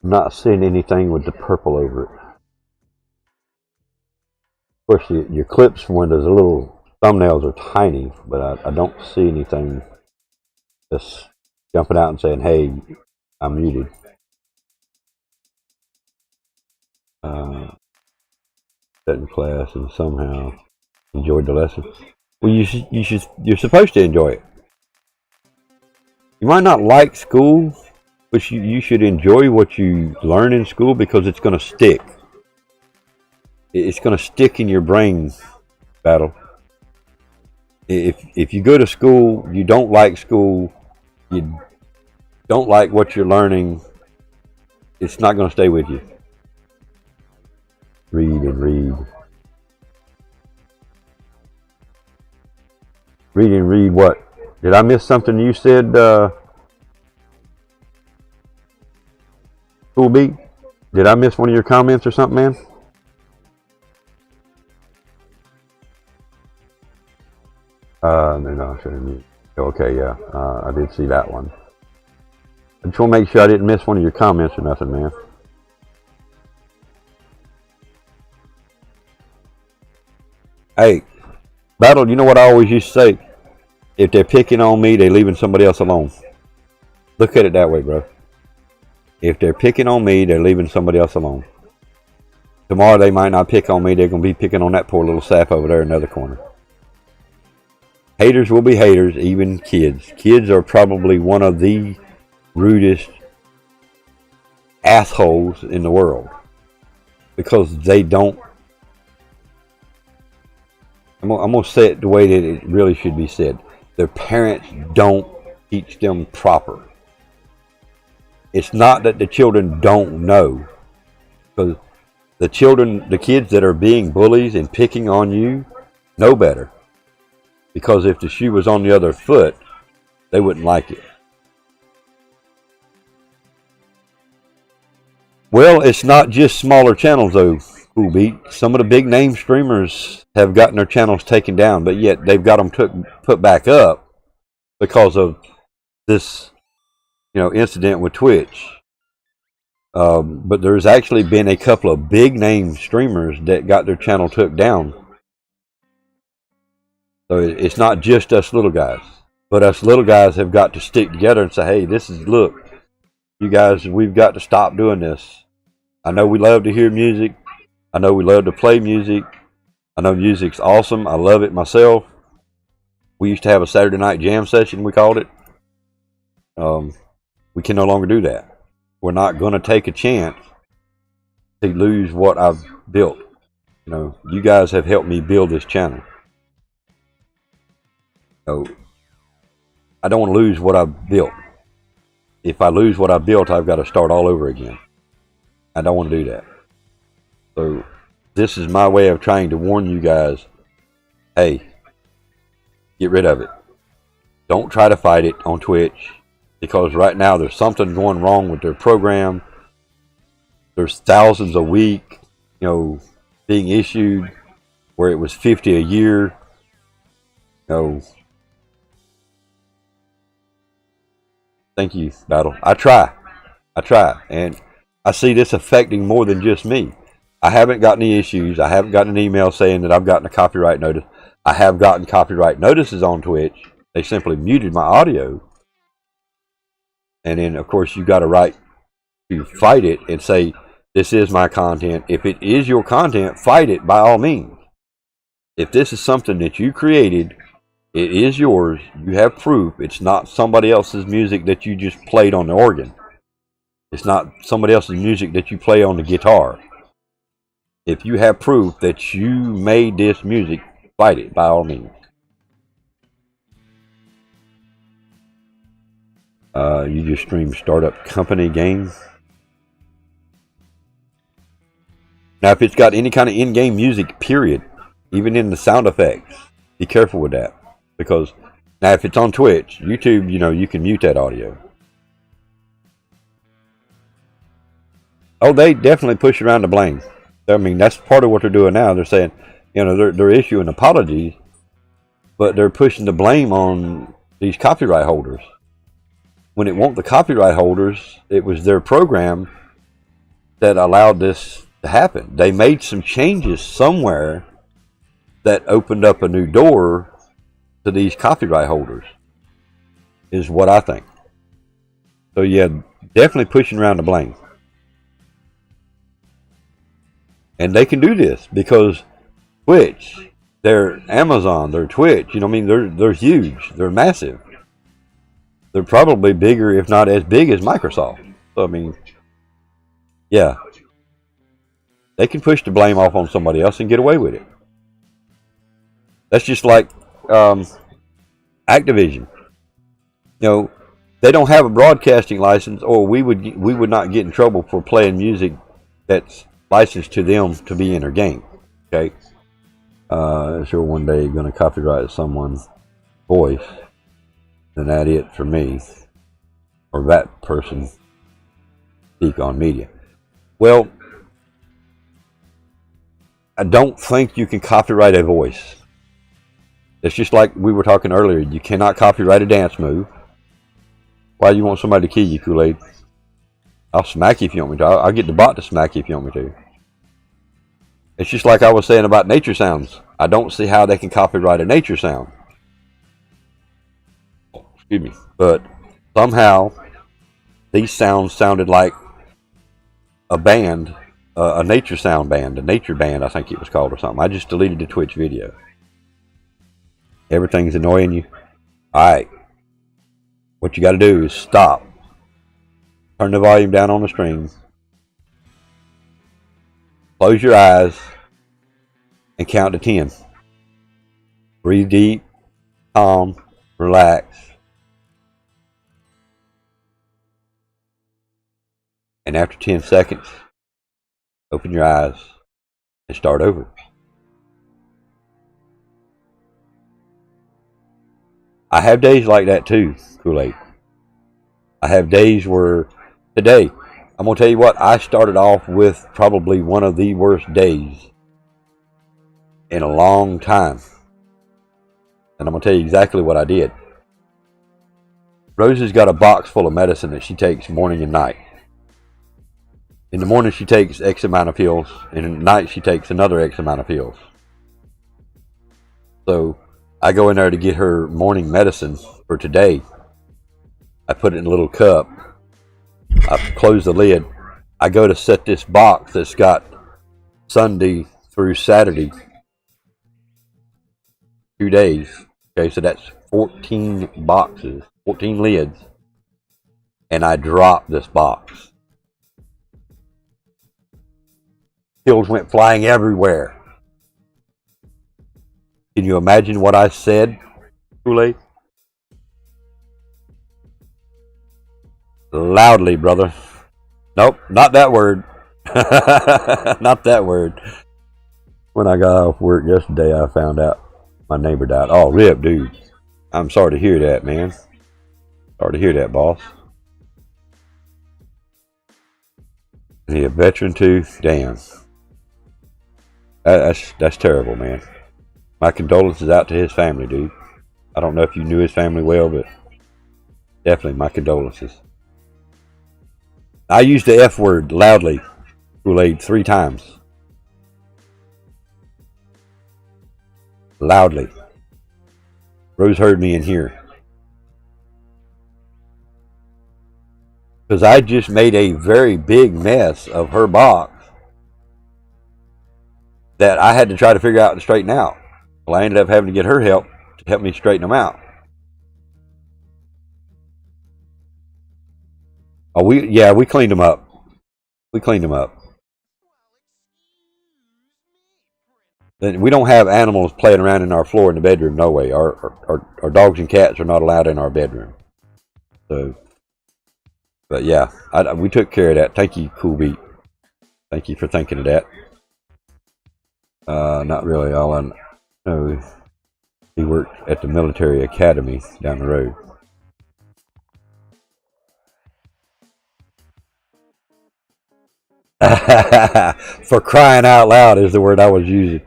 I'm not seeing anything with the purple over it. Of course, your clips windows, the little thumbnails are tiny, but I don't see anything that's jumping out and saying, hey, I'm muted. Sat in class and somehow enjoyed the lesson. Well, you're supposed to enjoy it. You might not like school, But you should enjoy what you learn in school because it's going to stick. It's going to stick in your brain, Battle. If you go to school, you don't like school, you don't like what you're learning, it's not going to stay with you. Read and read. Read and read what? Did I miss something you said, Cool Beat? Did I miss one of your comments or something, man? No, I shouldn't mute. Okay, yeah, I did see that one. I just want to make sure I didn't miss one of your comments or nothing, man. Hey, Battle, you know what I always used to say? If they're picking on me, they're leaving somebody else alone. Look at it that way, bro. If they're picking on me, they're leaving somebody else alone. Tomorrow they might not pick on me, they're going to be picking on that poor little sap over there in the other corner. Haters will be haters, even kids. Kids are probably one of the rudest assholes in the world. Because they don't... I'm going to say it the way that it really should be said. Their parents don't teach them proper. It's not that the children don't know. Because the kids that are being bullies and picking on you know better. Because if the shoe was on the other foot, they wouldn't like it. Well, it's not just smaller channels though, Cool Beat. Some of the big name streamers have gotten their channels taken down, but yet they've got them put back up because of this, incident with Twitch. But there's actually been a couple of big name streamers that got their channel took down. So it's not just us little guys, but us little guys have got to stick together and say, hey, look, you guys, we've got to stop doing this. I know we love to hear music. I know we love to play music. I know music's awesome. I love it myself. We used to have a Saturday night jam session, we called it. We can no longer do that. We're not going to take a chance to lose what I've built. You guys have helped me build this channel. So I don't want to lose what I've built. If I lose what I've built, I've got to start all over again. I don't want to do that. So this is my way of trying to warn you guys, hey, get rid of it. Don't try to fight it on Twitch, because right now there's something going wrong with their program. There's thousands a week, being issued where it was 50 a year. Thank you, Battle. I try. And I see this affecting more than just me. I haven't gotten any issues. I haven't gotten an email saying that I've gotten a copyright notice. I have gotten copyright notices on Twitch. They simply muted my audio. And then, of course, you got a right to fight it and say, this is my content. If it is your content, fight it by all means. If this is something that you created, it is yours. You have proof. It's not somebody else's music that you just played on the organ. It's not somebody else's music that you play on the guitar. If you have proof that you made this music, fight it by all means. You just stream startup company games. Now, if it's got any kind of in-game music, period, even in the sound effects, be careful with that. Because now if it's on Twitch, YouTube, you can mute that audio. Oh, they definitely push around the blame. I mean, that's part of what they're doing now. They're saying, they're issuing apologies, but they're pushing the blame on these copyright holders. When it weren't the copyright holders, it was their program that allowed this to happen. They made some changes somewhere that opened up a new door to these copyright holders, is what I think. So yeah, definitely pushing around the blame. And they can do this because Twitch, they're Amazon, they're Twitch, they're huge, they're massive. they're probably bigger, if not as big as Microsoft. So I mean, yeah, they can push the blame off on somebody else and get away with it. That's just like Activision. You know, they don't have a broadcasting license, or we would not get in trouble for playing music that's licensed to them to be in their game. Okay, sure, one day you're going to copyright someone's voice, and that's it for me, or that person speak on media. Well, I don't think you can copyright a voice. It's just like we were talking earlier. You cannot copyright a dance move. Why do you want somebody to kill you, Kool-Aid? I'll smack you if you want me to. I'll get the bot to smack you if you want me to. It's just like I was saying about nature sounds. I don't see how they can copyright a nature sound. Excuse me. But somehow, these sounds sounded like a band, a nature sound band, a nature band, I think it was called or something. I just deleted the Twitch video. Everything's annoying you. Alright. What you got to do is stop. Turn the volume down on the stream. Close your eyes and count to 10. Breathe deep, calm, relax. And after 10 seconds, open your eyes and start over. I have days like that too, Kool-Aid. I have days where, today, I'm going to tell you what, I started off with probably one of the worst days in a long time. And I'm going to tell you exactly what I did. Rosie's got a box full of medicine that she takes morning and night. In the morning she takes X amount of pills, and at night she takes another X amount of pills. So I go in there to get her morning medicine for today. I put it in a little cup. I close the lid. I go to set this box that's got Sunday through Saturday, 2 days. Okay, so that's 14 boxes, 14 lids. And I drop this box. Pills went flying everywhere. Can you imagine what I said, Kool-Aid? Loudly, brother. Nope, not that word. Not that word. When I got off work yesterday, I found out my neighbor died. Oh, rip, dude. I'm sorry to hear that, man. Sorry to hear that, boss. Is he a veteran too? Damn. That's terrible, man. My condolences out to his family, dude. I don't know if you knew his family well, but definitely my condolences. I used the F word loudly, Kool-Aid, 3 times. Loudly. Rose heard me in here. Because I just made a very big mess of her box that I had to try to figure out and straighten out. Well, I ended up having to get her help to help me straighten them out. Oh, we cleaned them up. We cleaned them up. We don't have animals playing around in our floor in the bedroom, no way. Our dogs and cats are not allowed in our bedroom. So, but yeah, we took care of that. Thank you, Cool Beat. Thank you for thinking of that. Not really. All I know, he worked at the military academy down the road. For crying out loud is the word I was using.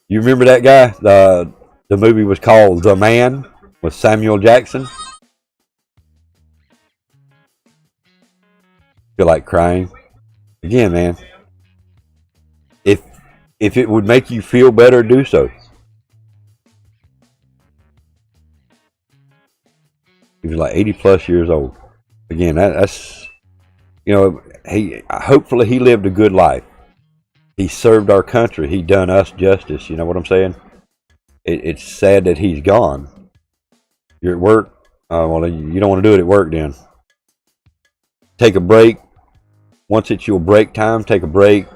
You remember that guy? The movie was called The Man with Samuel Jackson. Feel like crying again, man. If it would make you feel better, do so. He was like 80 plus years old. Again, that's, you know, hopefully he lived a good life. He served our country. He done us justice. You know what I'm saying? It's sad that he's gone. You're at work. Well, you don't want to do it at work then. Take a break. Once it's your break time, take a break.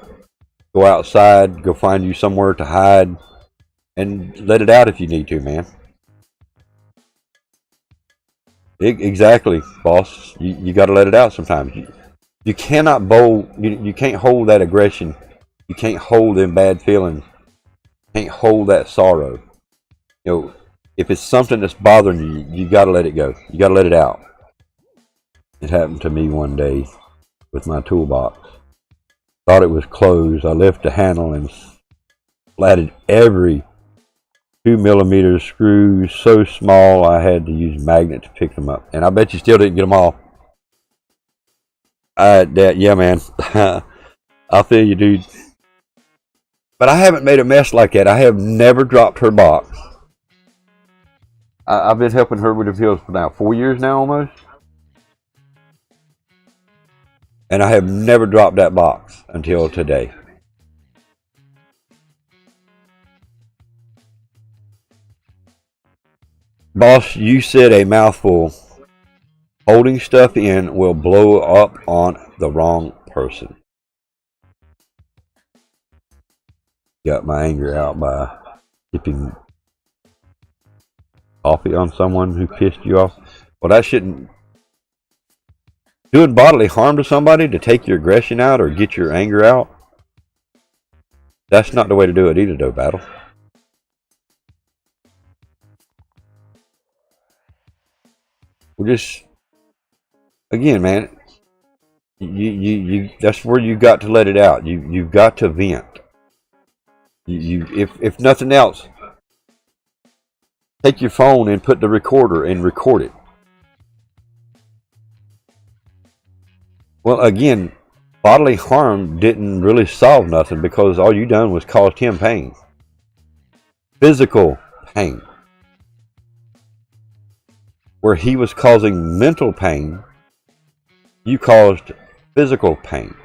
Go outside. Go find you somewhere to hide. And let it out if you need to, man. Exactly, boss. You got to let it out sometimes. You cannot bowl. You can't hold that aggression. You can't hold them bad feelings. You can't hold that sorrow. You know, if it's something that's bothering you, you got to let it go. You got to let it out. It happened to me one day with my toolbox. Thought it was closed. I left the handle and flatted every 2mm screws so small I had to use magnet to pick them up. And I bet you still didn't get them all. Yeah, man. I feel you, dude. But I haven't made a mess like that. I have never dropped her box. I've been helping her with the pills for now 4 years now almost. And I have never dropped that box until today. Boss, you said a mouthful. Holding stuff in will blow up on the wrong person. Got my anger out by tipping coffee on someone who pissed you off. Well, that shouldn't. Doing bodily harm to somebody to take your aggression out or get your anger out, that's not the way to do it either, though, Battle. We're just, again, man, you that's where you got to let it out. You've got to vent. If nothing else, take your phone and put the recorder and record it. Well, again, bodily harm didn't really solve nothing because all you done was caused him pain. Physical pain. Where he was causing mental pain, you caused physical pain.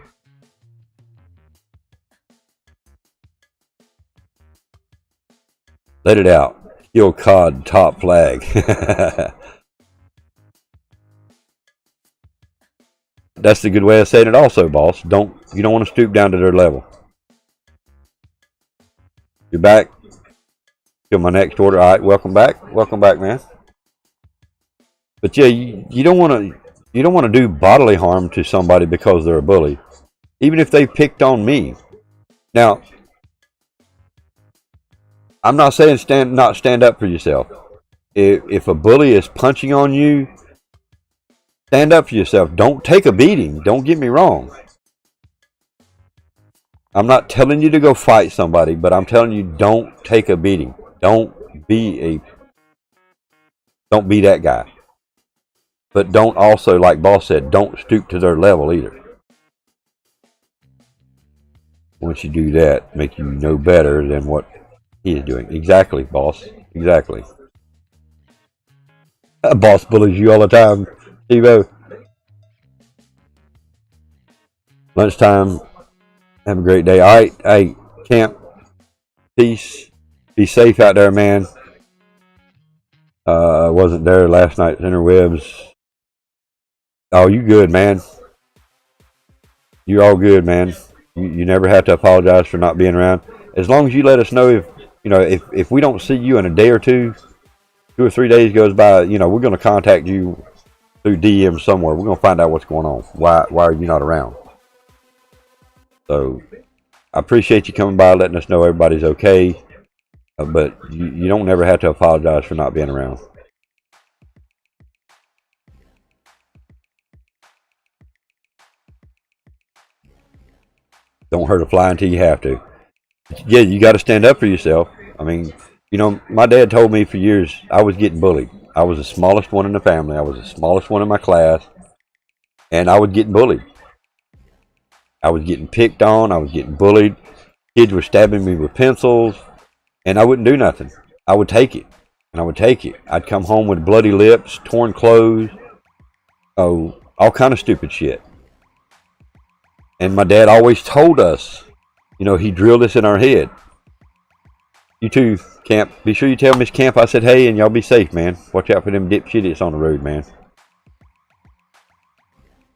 Let it out. Kill cod, top flag. That's the good way of saying it also, boss. You don't want to stoop down to their level. You're back. To my next order. All right, welcome back. Welcome back, man. But yeah, you don't want to do bodily harm to somebody because they're a bully. Even if they picked on me. Now, I'm not saying stand up for yourself. If a bully is punching on you, stand up for yourself. Don't take a beating. Don't get me wrong. I'm not telling you to go fight somebody, but I'm telling you don't take a beating. Don't be that guy. But don't also, like boss said, don't stoop to their level either. Once you do that, make you know better than what he is doing. Exactly, boss. Exactly. Boss bullies you all the time, Steve-O. Lunchtime. Have a great day. All right. Hey, camp. Peace. Be safe out there, man. I wasn't there last night. Interwebs. Oh, you good, man. You're all good, man. You never have to apologize for not being around. As long as you let us know if we don't see you in a day or two, 2 or 3 days goes by, we're going to contact you through DM somewhere. We're going to find out what's going on. Why are you not around? So, I appreciate you coming by, letting us know everybody's okay. But you don't never have to apologize for not being around. Don't hurt a fly until you have to. Yeah, you got to stand up for yourself. I mean, my dad told me for years I was getting bullied. I was the smallest one in the family. I was the smallest one in my class. And I was getting bullied. I was getting picked on. I was getting bullied. Kids were stabbing me with pencils. And I wouldn't do nothing. I would take it. And I would take it. I'd come home with bloody lips, torn clothes. Oh, all kind of stupid shit. And my dad always told us, he drilled this in our head. You too, Camp. Be sure you tell Miss Camp I said hey, and y'all be safe, man. Watch out for them dipshits on the road, man.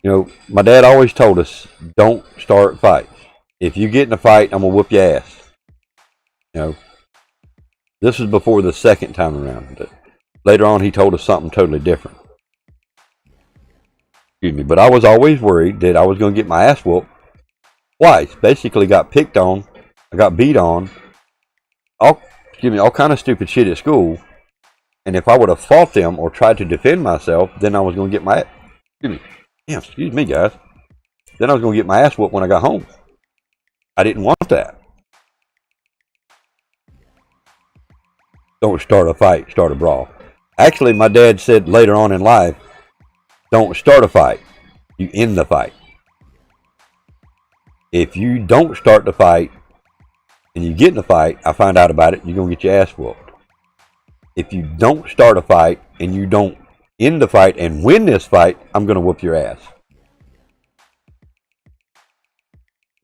You know, my dad always told us, don't start fights. If you get in a fight, I'm going to whoop your ass. You know, this was before the second time around. But later on, he told us something totally different. Excuse me. But I was always worried that I was going to get my ass whooped twice. Basically got picked on. I got beat on. All kind of stupid shit at school. And if I would have fought them or tried to defend myself, then I was going to get my... Excuse me, guys. Then I was going to get my ass whooped when I got home. I didn't want that. Don't start a fight, start a brawl. Actually, my dad said later on in life, don't start a fight, you end the fight. If you don't start the fight and you get in a fight, I find out about it, you're going to get your ass whooped. If you don't start a fight and you don't end the fight and win this fight, I'm going to whoop your ass.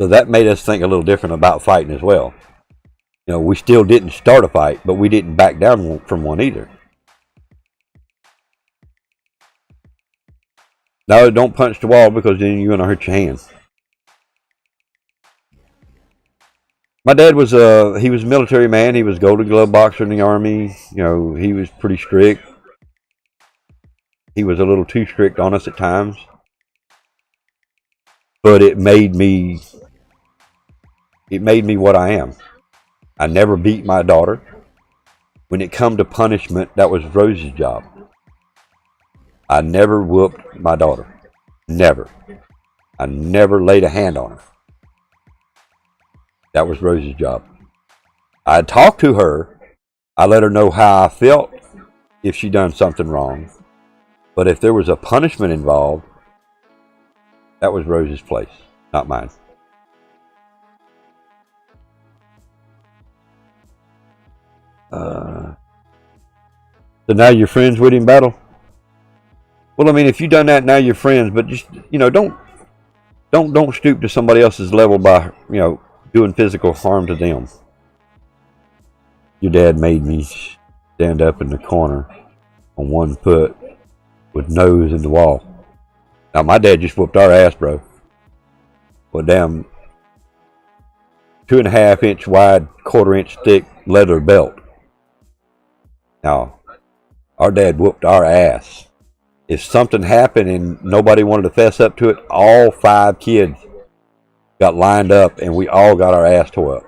So that made us think a little different about fighting as well. You know, we still didn't start a fight, but we didn't back down from one either. No, don't punch the wall because then you're going to hurt your hands. My dad was he was a military man. He was a Golden Glove boxer in the Army. You know, he was pretty strict. He was a little too strict on us at times. But it made me what I am. I never beat my daughter. When it come to punishment, that was Rose's job. I never whooped my daughter. Never. I never laid a hand on her. That was Rose's job. I talked to her. I let her know how I felt if she done something wrong. But if there was a punishment involved, that was Rose's place, not mine. So now you're friends with him, Battle? Well, I mean, if you done that, now you're friends. But just, you know, don't stoop to somebody else's level by, you know, doing physical harm to them. Your dad made me stand up in the corner on one foot with nose in the wall. Now, my dad just whooped our ass, bro. With a damn 2.5 inch wide, 1/4 inch thick leather belt. Now, our dad whooped our ass. If something happened and nobody wanted to fess up to it, all 5 kids got lined up and we all got our ass tore up.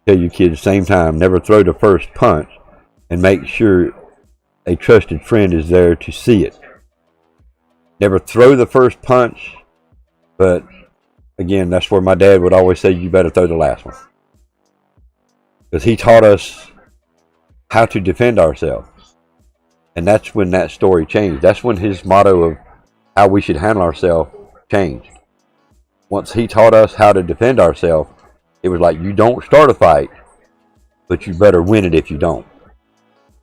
Tell you kids, same time, never throw the first punch and make sure a trusted friend is there to see it. Never throw the first punch, but again, that's where my dad would always say, you better throw the last one. Because he taught us how to defend ourselves. And that's when that story changed. That's when his motto of how we should handle ourselves changed. Once he taught us how to defend ourselves, it was like, you don't start a fight, but you better win it if you don't.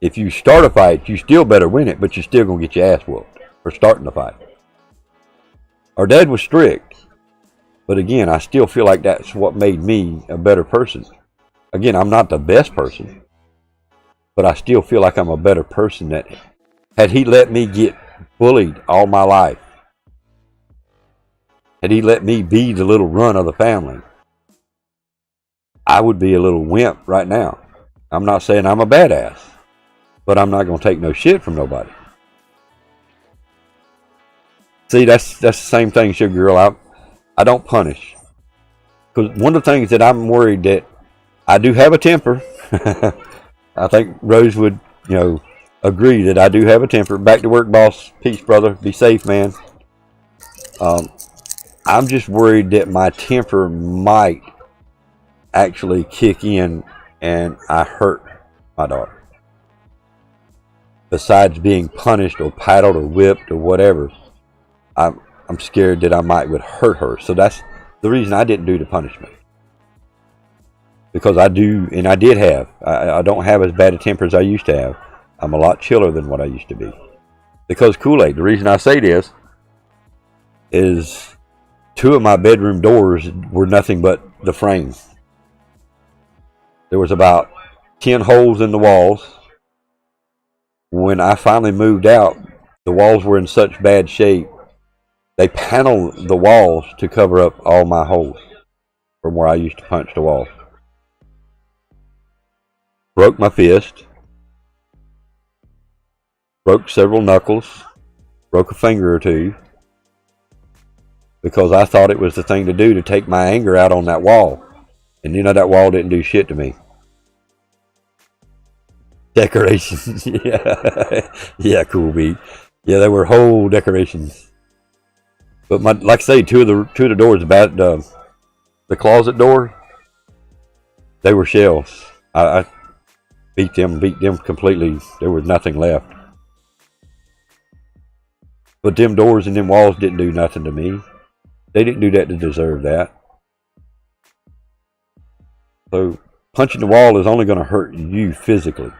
If you start a fight, you still better win it, but you're still going to get your ass whooped for starting the fight. Our dad was strict, but again, I still feel like that's what made me a better person. Again, I'm not the best person, but I still feel like I'm a better person. That had he let me get bullied all my life, had he let me be the little run of the family, I would be a little wimp right now. I'm not saying I'm a badass, but I'm not going to take no shit from nobody. See, that's the same thing, Sugar Girl. I don't punish. Because one of the things that I'm worried that I do have a temper. I think Rose would, you know, agree that I do have a temper. Back to work, boss. Peace, brother. Be safe, man. I'm just worried that my temper might actually kick in and I hurt my daughter. Besides being punished or paddled or whipped or whatever, I'm scared that I would hurt her. So that's the reason I didn't do the punishment. Because I do, and I did have, I don't have as bad a temper as I used to have. I'm a lot chiller than what I used to be. Because Kool-Aid, the reason I say this is 2 of my bedroom doors were nothing but the frame. There was about 10 holes in the walls. When I finally moved out, the walls were in such bad shape, they paneled the walls to cover up all my holes from where I used to punch the walls. Broke my fist. Broke several knuckles. Broke a finger or two. Because I thought it was the thing to do to take my anger out on that wall. And you know that wall didn't do shit to me. Decorations. Yeah. Yeah, cool beat. Yeah, they were whole decorations. But like I say, two of the doors, the closet door, they were shells. I beat them completely. There was nothing left. But them doors and them walls didn't do nothing to me. They didn't do that to deserve that. So punching the wall is only going to hurt you physically.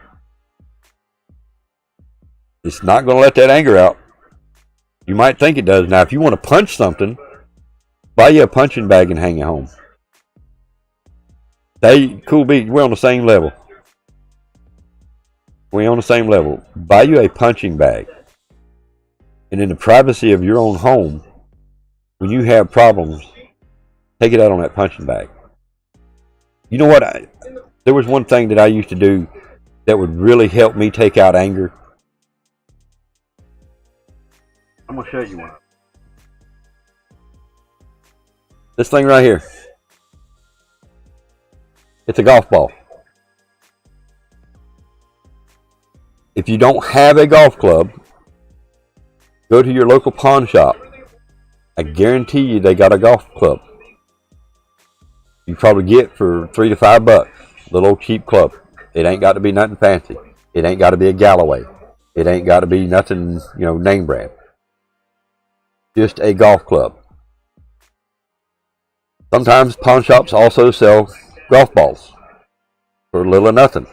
It's not going to let that anger out. You might think it does. Now, if you want to punch something, buy you a punching bag and hang it home. Hey, cool beat, we're on the same level. We're on the same level. Buy you a punching bag. And in the privacy of your own home, when you have problems, take it out on that punching bag. You know what? There was one thing that I used to do that would really help me take out anger. I'm going to show you one. This thing right here. It's a golf ball. If you don't have a golf club, go to your local pawn shop. I guarantee you they got a golf club. You probably get for $3 to $5. Little old cheap club. It ain't got to be nothing fancy. It ain't got to be a Galloway. It ain't got to be nothing, name brand. Just a golf club. Sometimes pawn shops also sell golf balls for little or nothing.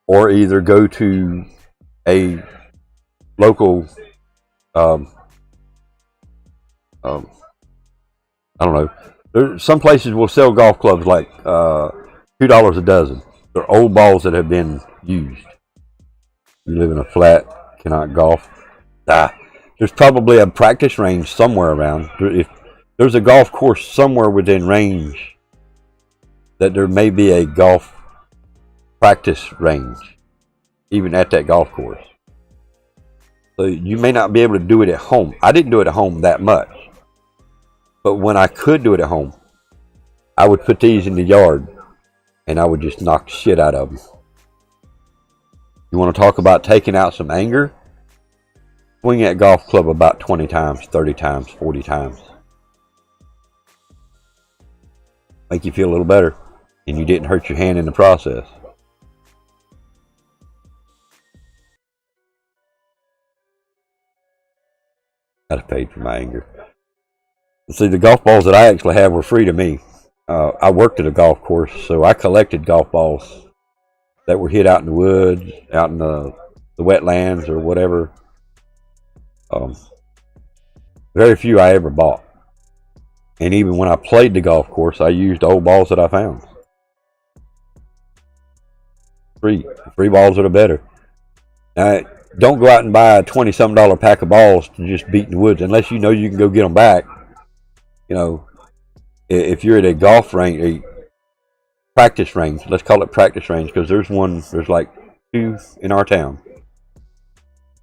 Or either go to a local, I don't know. Some places will sell golf clubs like $2 a dozen. They're old balls that have been used. You live in a flat, cannot golf. There's probably a practice range somewhere around. If there's a golf course somewhere within range, that there may be a golf practice range, even at that golf course. So you may not be able to do it at home. I didn't do it at home that much. But when I could do it at home, I would put these in the yard and I would just knock the shit out of them. You want to talk about taking out some anger? Swing that golf club about 20 times, 30 times, 40 times. Make you feel a little better. And you didn't hurt your hand in the process. I'd have paid for my anger. See, the golf balls that I actually have were free to me. I worked at a golf course, so I collected golf balls that were hit out in the woods, out in the wetlands or whatever. Very few I ever bought. And even when I played the golf course, I used old balls that I found. Free balls are the better. Now, don't go out and buy a $20-some pack of balls to just beat in the woods unless you know you can go get them back. If you're at a golf range, a practice range, let's call it practice range, because there's like 2 in our town.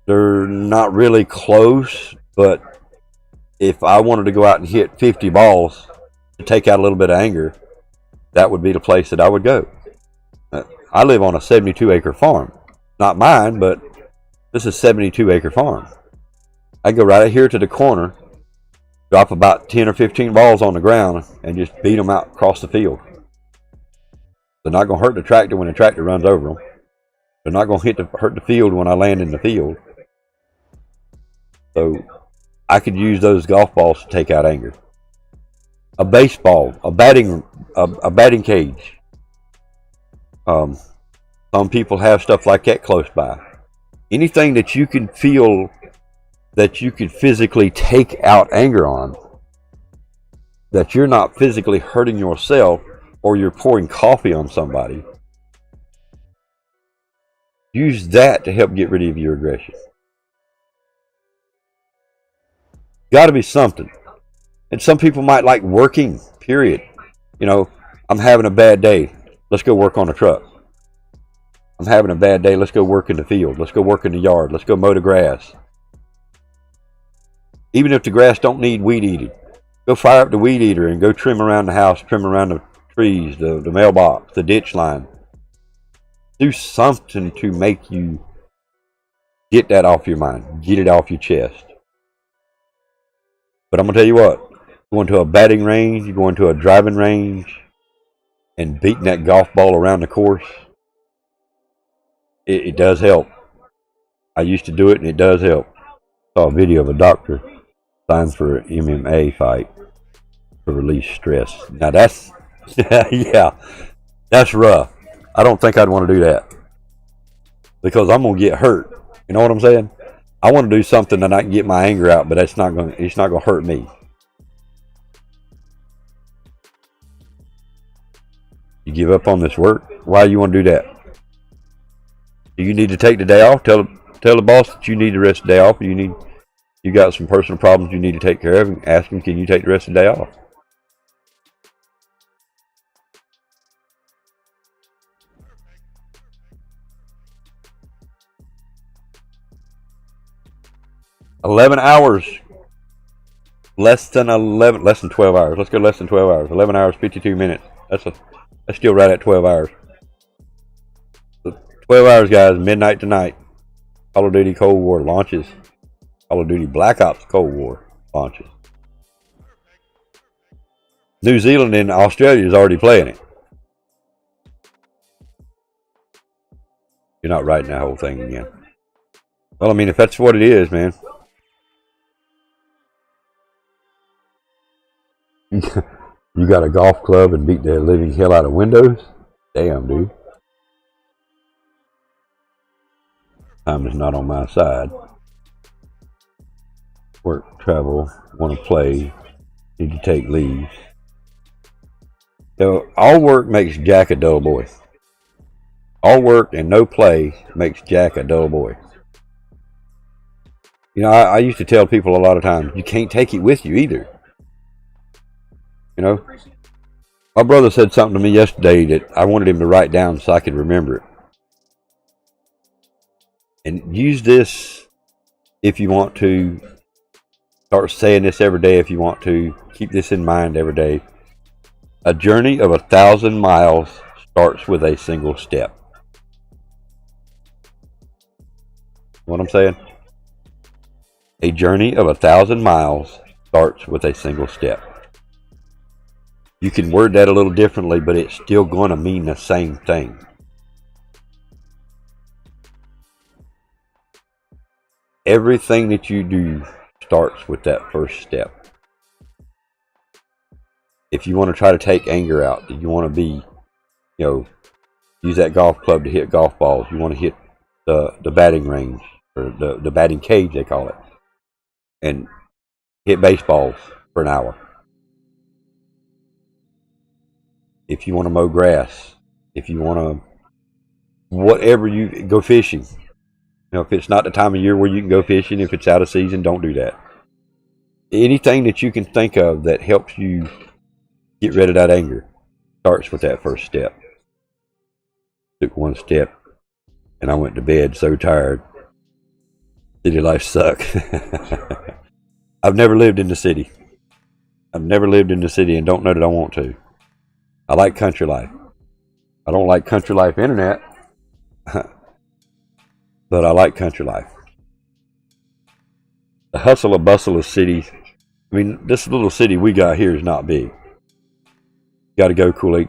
They're not really close, but if I wanted to go out and hit 50 balls to take out a little bit of anger, that would be the place that I would go. I live on a 72-acre farm. Not mine, but this is a 72-acre farm. I go right here to the corner, drop about 10 or 15 balls on the ground, and just beat them out across the field. They're not going to hurt the tractor when the tractor runs over them. They're not going to hurt the field when I land in the field. So I could use those golf balls to take out anger. A baseball, a batting cage. Some people have stuff like that close by. Anything that you can feel that you could physically take out anger on, that you're not physically hurting yourself or you're pouring coffee on somebody, use that to help get rid of your aggression. Got to be something. And some people might like working, period. You know, I'm having a bad day. Let's go work on a truck. I'm having a bad day. Let's go work in the field. Let's go work in the yard. Let's go mow the grass. Even if the grass don't need weed eating, go fire up the weed eater and go trim around the house, trim around the trees, the mailbox, the ditch line. Do something to make you get that off your mind. Get it off your chest. But I'm going to tell you what. Going to a batting range, you're going to a driving range, and beating that golf ball around the course, it does help. I used to do it, and it does help. Saw a video of a doctor signed for an MMA fight to release stress. Now that's, yeah, that's rough. I don't think I'd want to do that because I'm gonna get hurt. You know what I'm saying? I want to do something that I can get my anger out, but it's not gonna hurt me. You give up on this work? Why do you want to do that? Do you need to take the day off? Tell the boss that you need the rest of the day off. You got some personal problems you need to take care of, and ask him, can you take the rest of the day off? $11 hours. Less than 12 hours. Let's go less than 12 hours. 11 hours, 52 minutes. That's still right at 12 hours. So 12 hours, guys. Midnight tonight. Call of Duty Cold War launches. Call of Duty Black Ops Cold War launches. New Zealand and Australia is already playing it. You're not writing that whole thing again. Well, I mean, if that's what it is, man. You got a golf club and beat the living hell out of windows? Damn, dude. Time is not on my side. Work, travel, want to play, need to take leave. You know, all work makes Jack a dull boy. All work and no play makes Jack a dull boy. You know, I used to tell people a lot of times, you can't take it with you either. You know, my brother said something to me yesterday that I wanted him to write down so I could remember it. And use this if you want to. Start saying this every day if you want to. Keep this in mind every day. A journey of 1,000 miles starts with a single step. What I'm saying? A journey of 1,000 miles starts with a single step. You can word that a little differently, but it's still going to mean the same thing. Everything that you do starts with that first step. If you want to try to take anger out, you want to be, you know, use that golf club to hit golf balls. You want to hit the batting range, or the batting cage, they call it, and hit baseballs for an hour. If you want to mow grass, if you want to, whatever, you go fishing. You know, if it's not the time of year where you can go fishing, if it's out of season, don't do that. Anything that you can think of that helps you get rid of that anger starts with that first step. Took one step and I went to bed so tired. City life sucks. I've never lived in the city. I've never lived in the city and don't know that I want to. I like country life. I don't like country life internet. But I like country life. The hustle and bustle of cities. I mean, this little city we got here is not big. Got to go, Kool-Aid.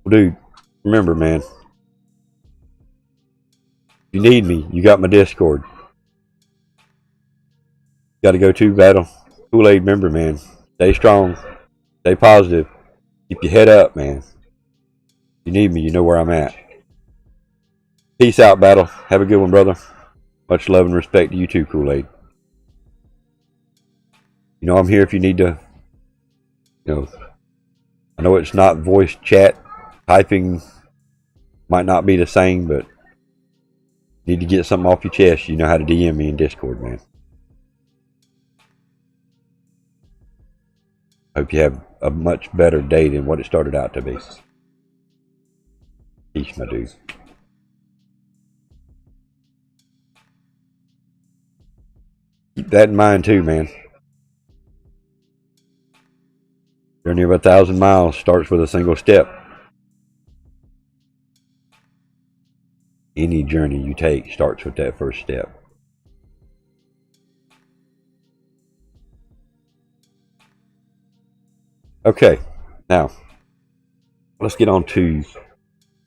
Well, dude, remember, man. If you need me, you got my Discord. Got to go to battle. Kool-Aid, remember, man. Stay strong. Stay positive. Keep your head up, man. If you need me, you know where I'm at. Peace out, battle. Have a good one, brother. Much love and respect to you too, Kool-Aid. You know I'm here if you need to, you know, I know it's not voice chat. Typing might not be the same, but need to get something off your chest. You know how to DM me in Discord, man. Hope you have a much better day than what it started out to be. Peace, my dude. Keep that in mind too, man. Journey of 1,000 miles starts with a single step. Any journey you take starts with that first step. Okay, now let's get on to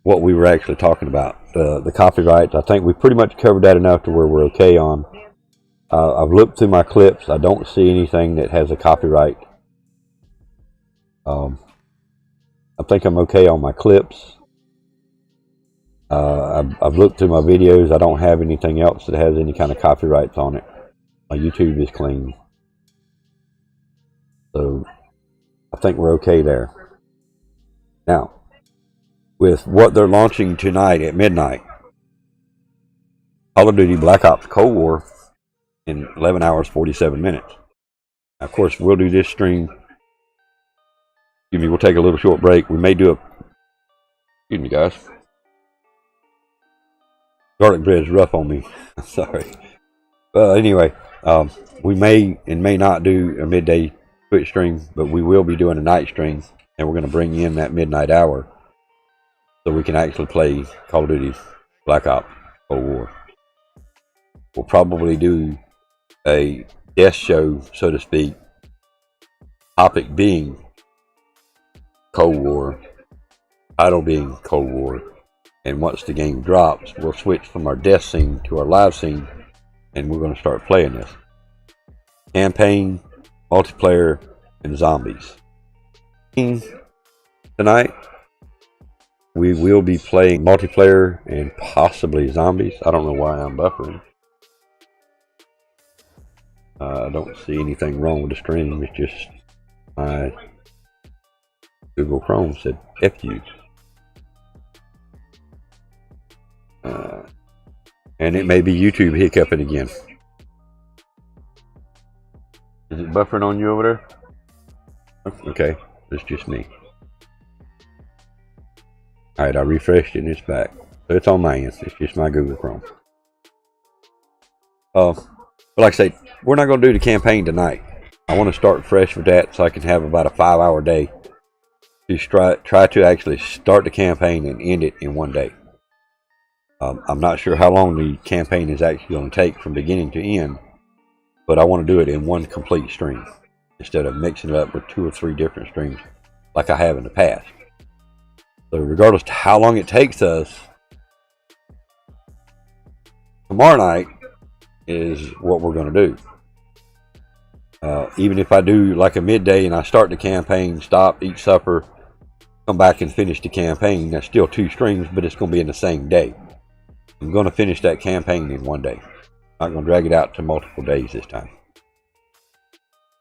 what we were actually talking about. The copyrights. I think we pretty much covered that enough to where we're okay on. I've looked through my clips. I don't see anything that has a copyright. I think I'm okay on my clips. I've looked through my videos. I don't have anything else that has any kind of copyrights on it. My YouTube is clean. So I think we're okay there. Now, with what they're launching tonight at midnight, Call of Duty Black Ops Cold War in 11 hours 47 minutes. Now, of course, we'll do this stream. We'll take a little short break. We may do a... Excuse me, guys. Garlic bread is rough on me. Sorry. Anyway, we may and may not do a midday Twitch stream, but we will be doing a night stream, and we're going to bring in that midnight hour so we can actually play Call of Duty Black Ops Cold War. We'll probably do a guest show, so to speak, topic being Cold War, title being Cold War, and once the game drops, we'll switch from our death scene to our live scene, and we're going to start playing this. Campaign, multiplayer, and zombies. Tonight, we will be playing multiplayer and possibly zombies. I don't know why I'm buffering. I don't see anything wrong with the stream. It's just my Google Chrome said F you. And it may be YouTube hiccuping again. Is it buffering on you over there? Okay, it's just me. Alright, I refreshed it and it's back. So it's on my end. It's just my Google Chrome. But like I say, we're not going to do the campaign tonight. I want to start fresh with that so I can have about a 5-hour day to try to actually start the campaign and end it in one day. I'm not sure how long the campaign is actually going to take from beginning to end, but I want to do it in one complete stream instead of mixing it up with 2 or 3 different streams like I have in the past. So regardless of how long it takes us, tomorrow night is what we're going to do. Even if I do like a midday and I start the campaign, stop, eat supper, come back and finish the campaign, that's still 2 streams, but it's going to be in the same day. I'm going to finish that campaign in one day. I'm not going to drag it out to multiple days this time.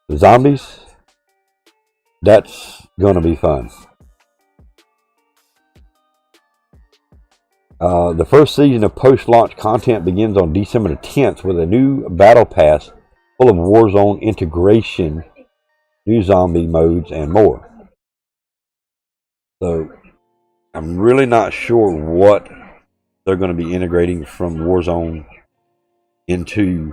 The zombies, that's going to be fun. The first season of post-launch content begins on December the 10th with a new battle pass full of Warzone integration, new zombie modes, and more. So, I'm really not sure what they're going to be integrating from Warzone into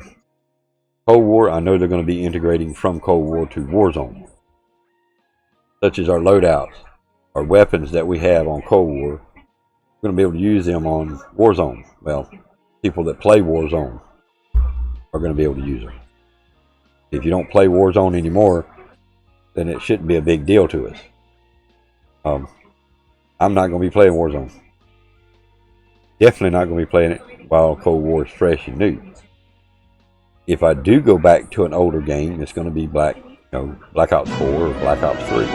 Cold War. I know they're going to be integrating from Cold War to Warzone, such as our loadouts, our weapons that we have on Cold War. We're going to be able to use them on Warzone. Well, people that play Warzone are going to be able to use them. If you don't play Warzone anymore, then it shouldn't be a big deal to us. I'm not going to be playing Warzone. Definitely not going to be playing it while Cold War is fresh and new. If I do go back to an older game, it's going to be Black Ops 4 or Black Ops 3.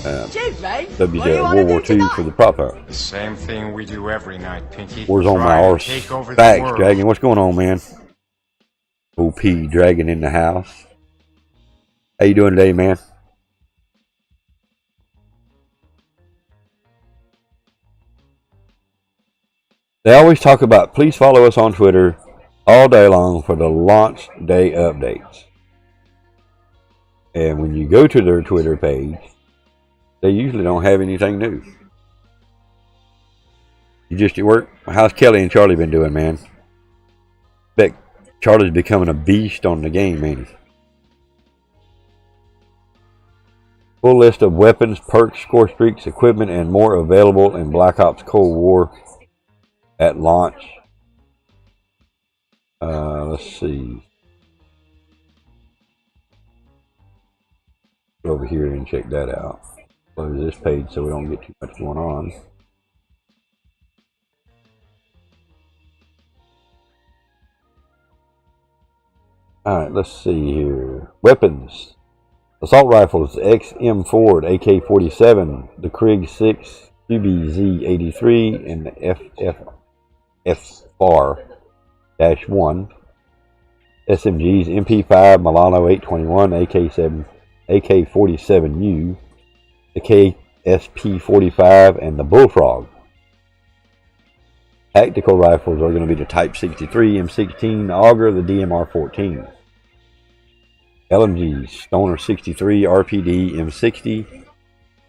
World War II for the prop out.
The same thing we do every night, Pinky.
Wars on my arse. Facts, Dragon. What's going on, man? OP Dragon in the house. How you doing today, man? They always talk about, please follow us on Twitter all day long for the launch day updates. And when you go to their Twitter page, they usually don't have anything new. You just at work? How's Kelly and Charlie been doing, man? Bet Charlie's becoming a beast on the game, man. Full list of weapons, perks, score streaks, equipment, and more available in Black Ops Cold War at launch. Let's see. Go over here and check that out. Close this page so we don't get too much going on. Alright, let's see here. Weapons. Assault rifles, XM4, AK-47, the Krig 6, QBZ-83, and the FFR-1. SMGs, MP5, Milano 821, AK-47U, the KSP-45, and the Bullfrog. Tactical rifles are going to be the Type 63, M16, the Auger, the DMR-14. LMGs, Stoner 63, RPD, M60.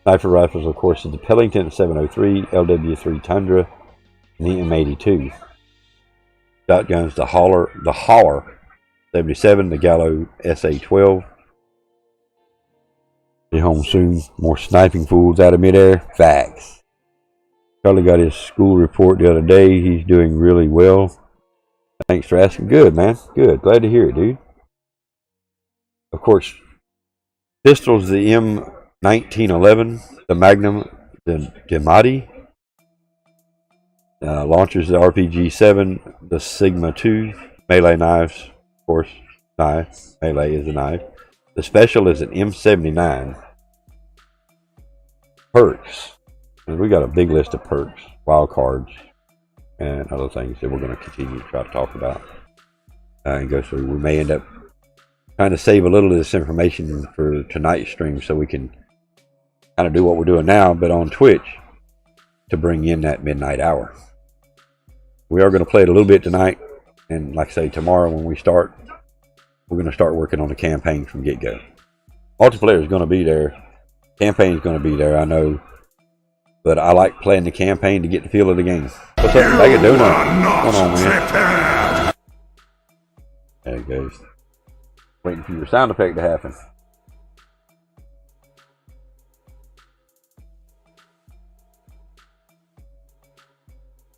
Sniper rifles, of course, is the Pellington 703, LW3 Tundra, and the M82. Shotguns, the Hauler 77, the Gallo SA-12. Be home soon. More sniping fools out of midair. Facts. Charlie got his school report the other day. He's doing really well. Thanks for asking. Good, man. Good. Glad to hear it, dude. Of course, pistols, the M1911, the Magnum, the Gemati. Launchers, the RPG-7, the Sigma 2. Melee knives, of course, knife. Melee is a knife. The special is an M79. Perks. And we got a big list of perks, wild cards, and other things that we're going to continue to try to talk about and go through. We may end up trying to save a little of this information for tonight's stream so we can kind of do what we're doing now, but on Twitch to bring in that midnight hour. We are going to play it a little bit tonight, and like I say, tomorrow when we start, we're going to start working on the campaign from get-go. Multiplayer is going to be there. Campaign is going to be there, I know. But I like playing the campaign to get the feel of the game. What's up, BAGofDONUTS? What's going on, man? There it goes. Waiting for your sound effect to happen.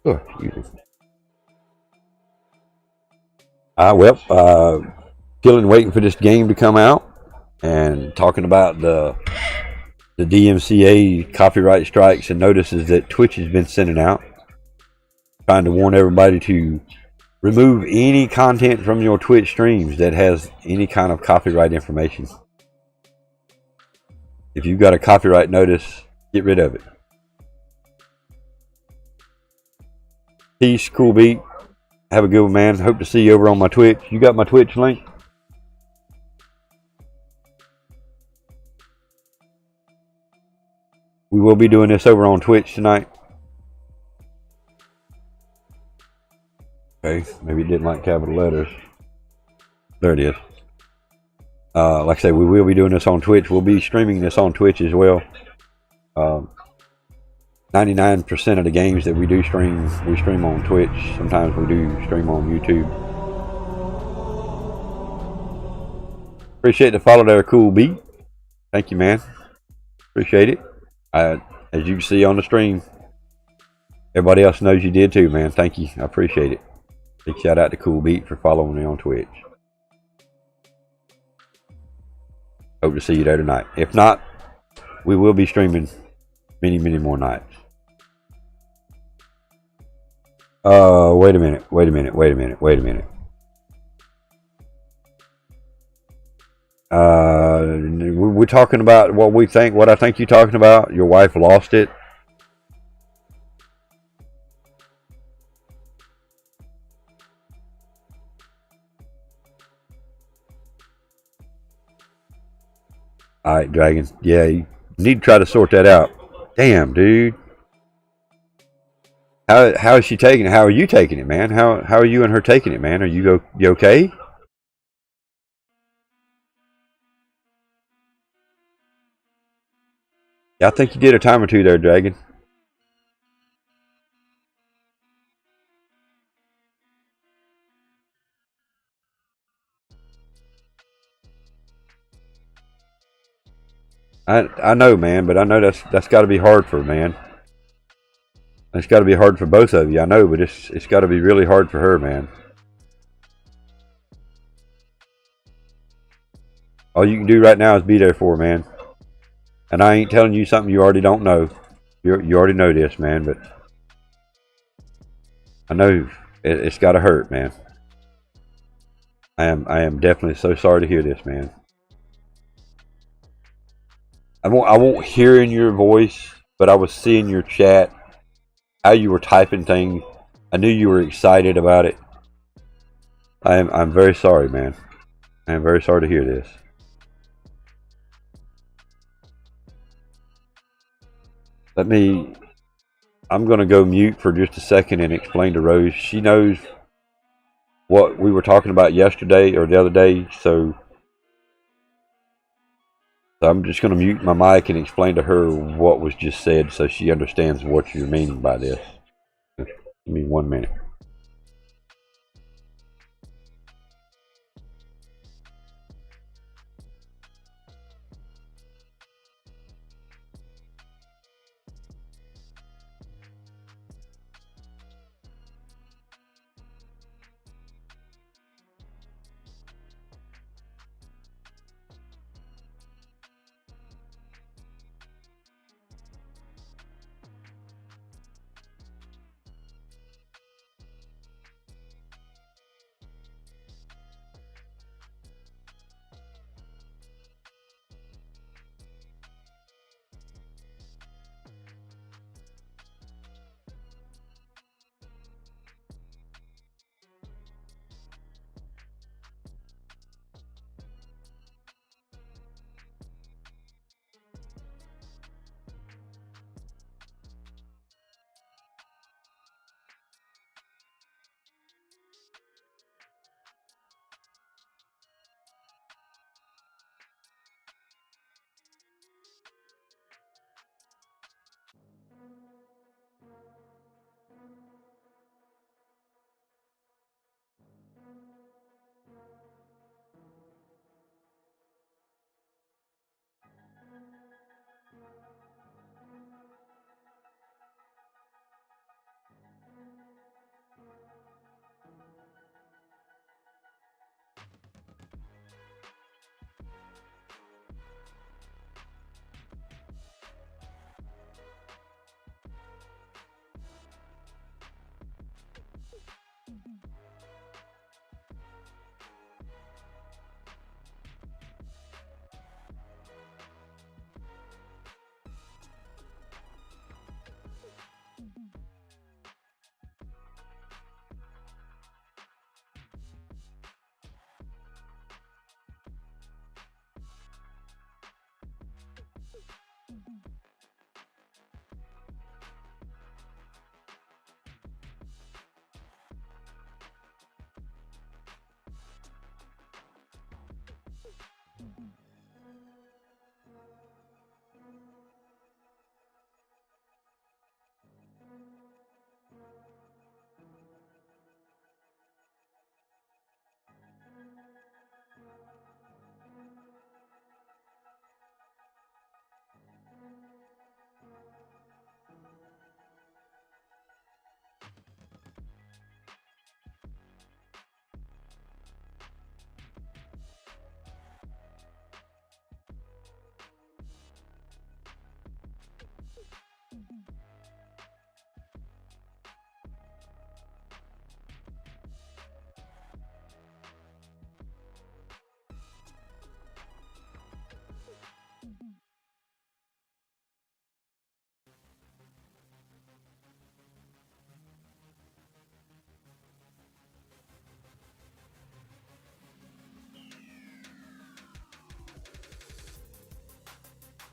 Oh, excuse me. Chilling, waiting for this game to come out, and talking about the DMCA copyright strikes and notices that Twitch has been sending out, trying to warn everybody to remove any content from your Twitch streams that has any kind of copyright information. If you've got a copyright notice, get rid of it. Peace, cool beat. Have a good one, man. Hope to see you over on my Twitch. You got my Twitch link? We will be doing this over on Twitch tonight. Okay, maybe it didn't like capital letters. There it is. Like I say, we will be doing this on Twitch. We'll be streaming this on Twitch as well. 99% of the games that we stream on Twitch. Sometimes we do stream on YouTube. Appreciate the follow there, cool beat. Thank you, man. Appreciate it. As you can see on the stream, everybody else knows you did too, man. Thank you. I appreciate it. Big shout out to Cool Beat for following me on Twitch. Hope to see you there tonight. If not, we will be streaming many, many more nights. Wait a minute. We're talking about what I think you're talking about. Your wife lost it. Alright, Dragon. Yeah, you need to try to sort that out. Damn, dude. How is she taking it? How are you taking it, man? How are you and her taking it, man? Are you okay? Yeah, I think you did a time or two there, Dragon. I know, man, but I know that's got to be hard for her, man. It's got to be hard for both of you. I know, but it's got to be really hard for her, man. All you can do right now is be there for her, man. And I ain't telling you something you already don't know. You already know this, man, but I know it's got to hurt, man. I am definitely so sorry to hear this, man. I won't hear in your voice, but I was seeing your chat, how you were typing things. I knew you were excited about it. I'm very sorry, man. I am very sorry to hear this. I'm going to go mute for just a second and explain to Rose. She knows what we were talking about yesterday or the other day, so I'm just going to mute my mic and explain to her what was just said so she understands what you're meaning by this. Give me 1 minute.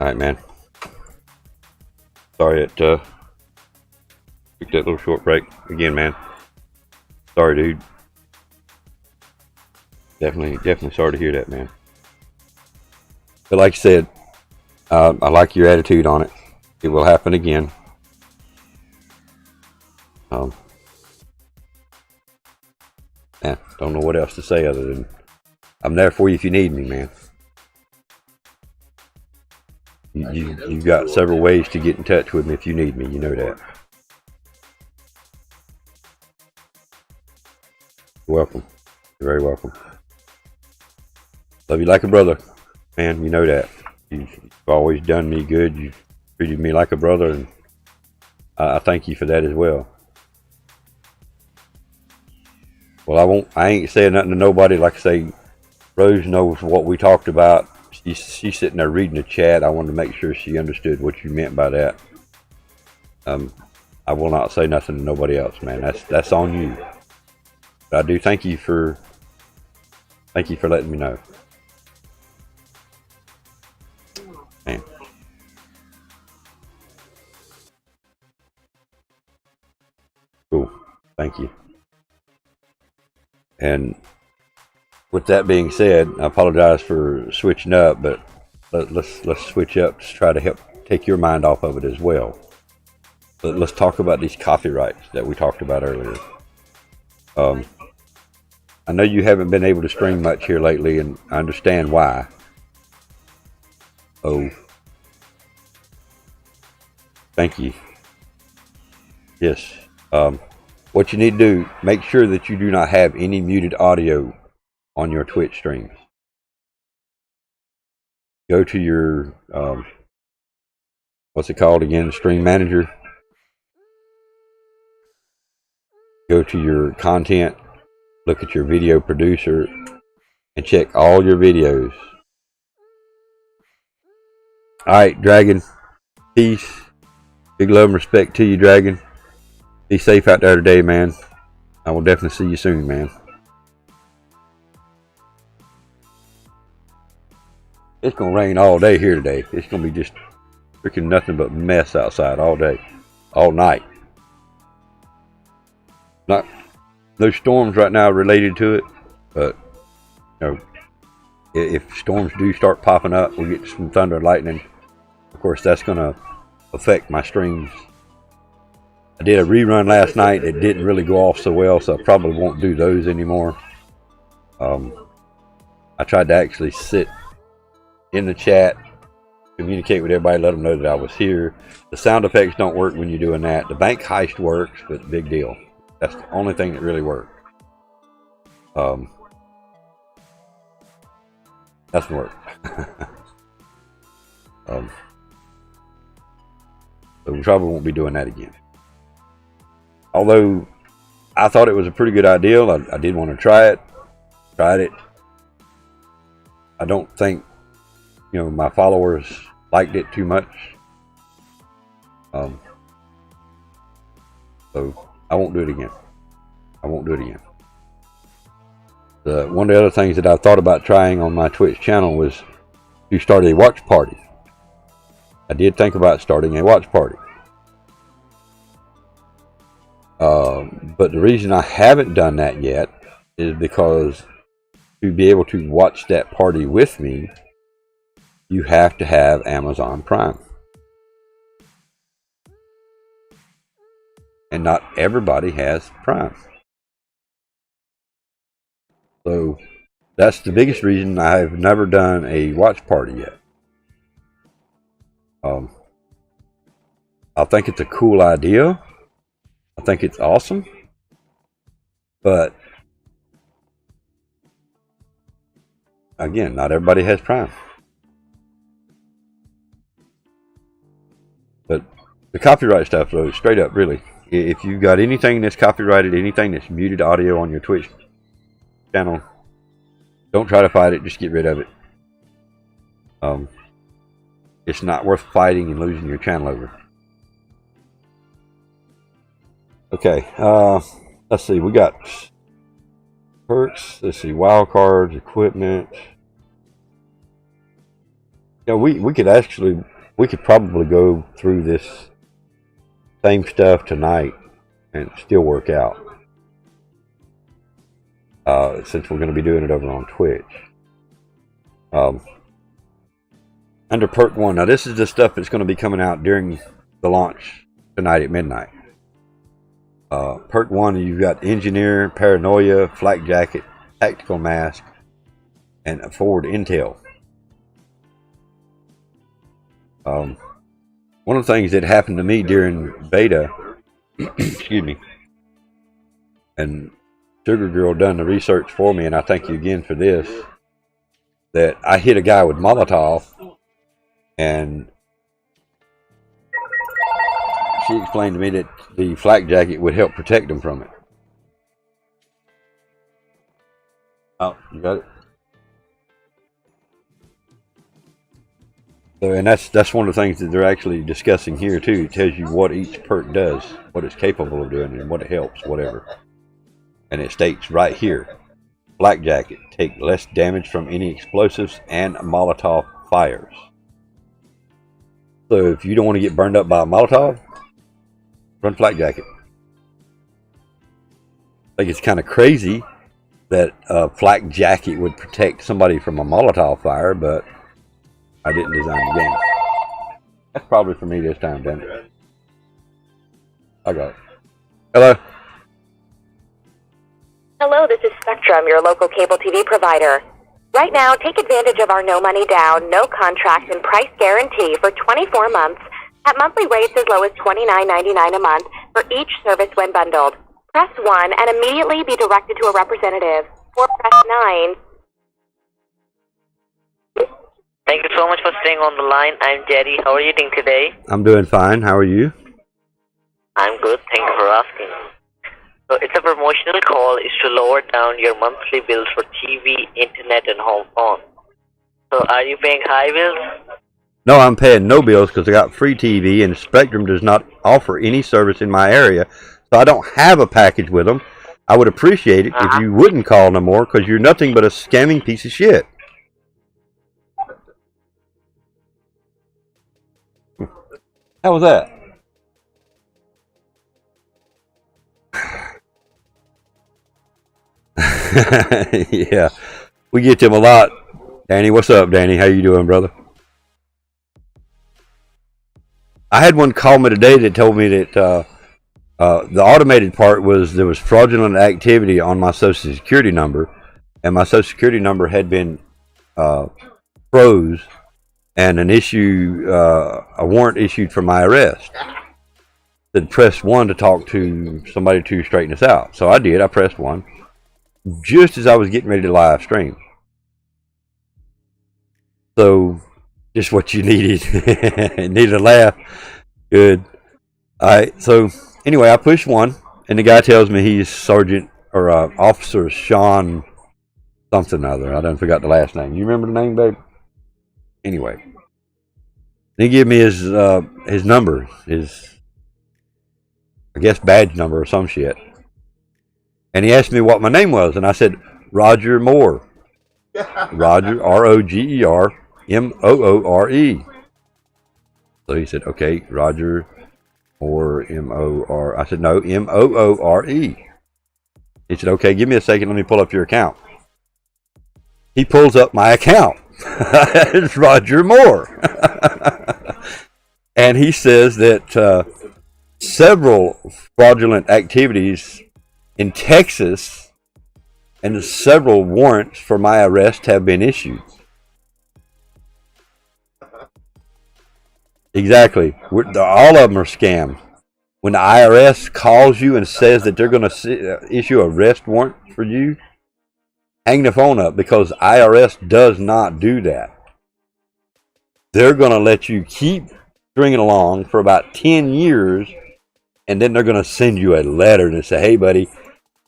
All right, man. Sorry it took Took that little short break again, man. Sorry, dude. Definitely sorry to hear that, man. But like I said, I like your attitude on it. It will happen again. Man, don't know what else to say other than I'm there for you if you need me, man. You've got several ways to get in touch with me if you need me. You know that. You're welcome. You're very welcome. Love you like a brother, man. You know that. You've always done me good. You've treated me like a brother, and I thank you for that as well. Well, I ain't saying nothing to nobody. Like I say, Rose knows what we talked about. She's sitting there reading the chat. I wanted to make sure she understood what you meant by that. I will not say nothing to nobody else, man. That's on you. But I do thank you for letting me know. Man. Cool. Thank you. And with that being said, I apologize for switching up, but let's switch up to try to help take your mind off of it as well. But let's talk about these copyrights that we talked about earlier. I know you haven't been able to stream much here lately, and I understand why. Oh, thank you. Yes. What you need to do, make sure that you do not have any muted audio on your Twitch streams. Go to your, what's it called again? Stream Manager. Go to your content, look at your video producer, and check all your videos. Alright, Dragon. Peace. Big love and respect to you, Dragon. Be safe out there today, man. I will definitely see you soon, man. It's gonna rain all day here today. It's gonna be just freaking nothing but mess outside all day, all night. Not no storms right now related to it, but you know, if storms do start popping up, we'll get some thunder and lightning. Of course, that's gonna affect my streams. I did a rerun last night. It didn't really go off so well, so I probably won't do those anymore. I tried to actually sit in the chat, communicate with everybody, let them know that I was here. The sound effects don't work when you're doing that. The bank heist works, but big deal. That's the only thing that really worked. Doesn't work. So we probably won't be doing that again. Although I thought it was a pretty good idea. I did want to try it. Tried it. I don't think, you know, my followers liked it too much. So I won't do it again. I won't do it again. One of the other things that I thought about trying on my Twitch channel was to start a watch party. I did think about starting a watch party. But the reason I haven't done that yet is because to be able to watch that party with me, you have to have Amazon Prime. And not everybody has Prime. So that's the biggest reason I have never done a watch party yet. I think it's a cool idea. I think it's awesome. But again, not everybody has Prime. But the copyright stuff, though, straight up, really. If you've got anything that's copyrighted, anything that's muted audio on your Twitch channel, don't try to fight it. Just get rid of it. It's not worth fighting and losing your channel over. Okay, let's see. We got perks. Let's see, wild cards, equipment. Yeah, we could probably go through this same stuff tonight and still work out. Since we're going to be doing it over on Twitch. Under Perk 1, now this is the stuff that's going to be coming out during the launch tonight at midnight. Perk 1, you've got Engineer, Paranoia, Flak Jacket, Tactical Mask, and Forward Intel. One of the things that happened to me during beta, excuse me, and Sugar Girl done the research for me, and I thank you again for this, that I hit a guy with Molotov, and she explained to me that the flak jacket would help protect him from it. Oh, you got it? So, and that's one of the things that they're actually discussing here too. It tells you what each perk does, what it's capable of doing, and what it helps, whatever. And it states right here, Flak Jacket, take less damage from any explosives and Molotov fires. So if you don't want to get burned up by a Molotov, run Flak Jacket. I think it's kind of crazy that a Flak Jacket would protect somebody from a Molotov fire, but I didn't design the game. That's probably for me this time, damn it. I got it. Hello?
Hello, this is Spectrum, your local cable TV provider. Right now, take advantage of our no money down, no contract, and price guarantee for 24 months at monthly rates as low as $29.99 a month for each service when bundled. Press 1 and immediately be directed to a representative, or press 9.
Thank you so much for staying on the line. I'm Jerry. How are you doing today?
I'm doing fine. How are you?
I'm good. Thank you for asking. So it's a promotional call is to lower down your monthly bills for TV, internet, and home phone. So are you paying high bills?
No, I'm paying no bills because I got free TV, and Spectrum does not offer any service in my area, so I don't have a package with them. I would appreciate it if you wouldn't call no more, because you're nothing but a scamming piece of shit. How was that? Yeah, we get them a lot. Danny, what's up, Danny? How you doing, brother? I had one call me today that told me that the automated part was there was fraudulent activity on my Social Security number, and my Social Security number had been froze, and a warrant issued for my arrest. Then press 1 to talk to somebody to straighten us out. So I did. I pressed 1. Just as I was getting ready to live stream. So, just what you needed. Needed a laugh. Good. Alright, so anyway, I push 1, and the guy tells me he's Sergeant or Officer Sean something or other. I done forgot the last name. You remember the name, babe? Anyway. He gave me his number, his, I guess, badge number or some shit. And he asked me what my name was, and I said, Roger Moore. Roger, R-O-G-E-R-M-O-O-R-E. So he said, okay, Roger Moore, M-O-R. I said, no, M-O-O-R-E. He said, okay, give me a second, let me pull up your account. He pulls up my account. It's Roger Moore. And he says that several fraudulent activities in Texas and several warrants for my arrest have been issued. Exactly. All of them are scams. When the IRS calls you and says that they're going to issue an arrest warrant for you, hang the phone up, because IRS does not do that. They're going to let you keep stringing along for about 10 years, and then they're going to send you a letter and say, hey, buddy,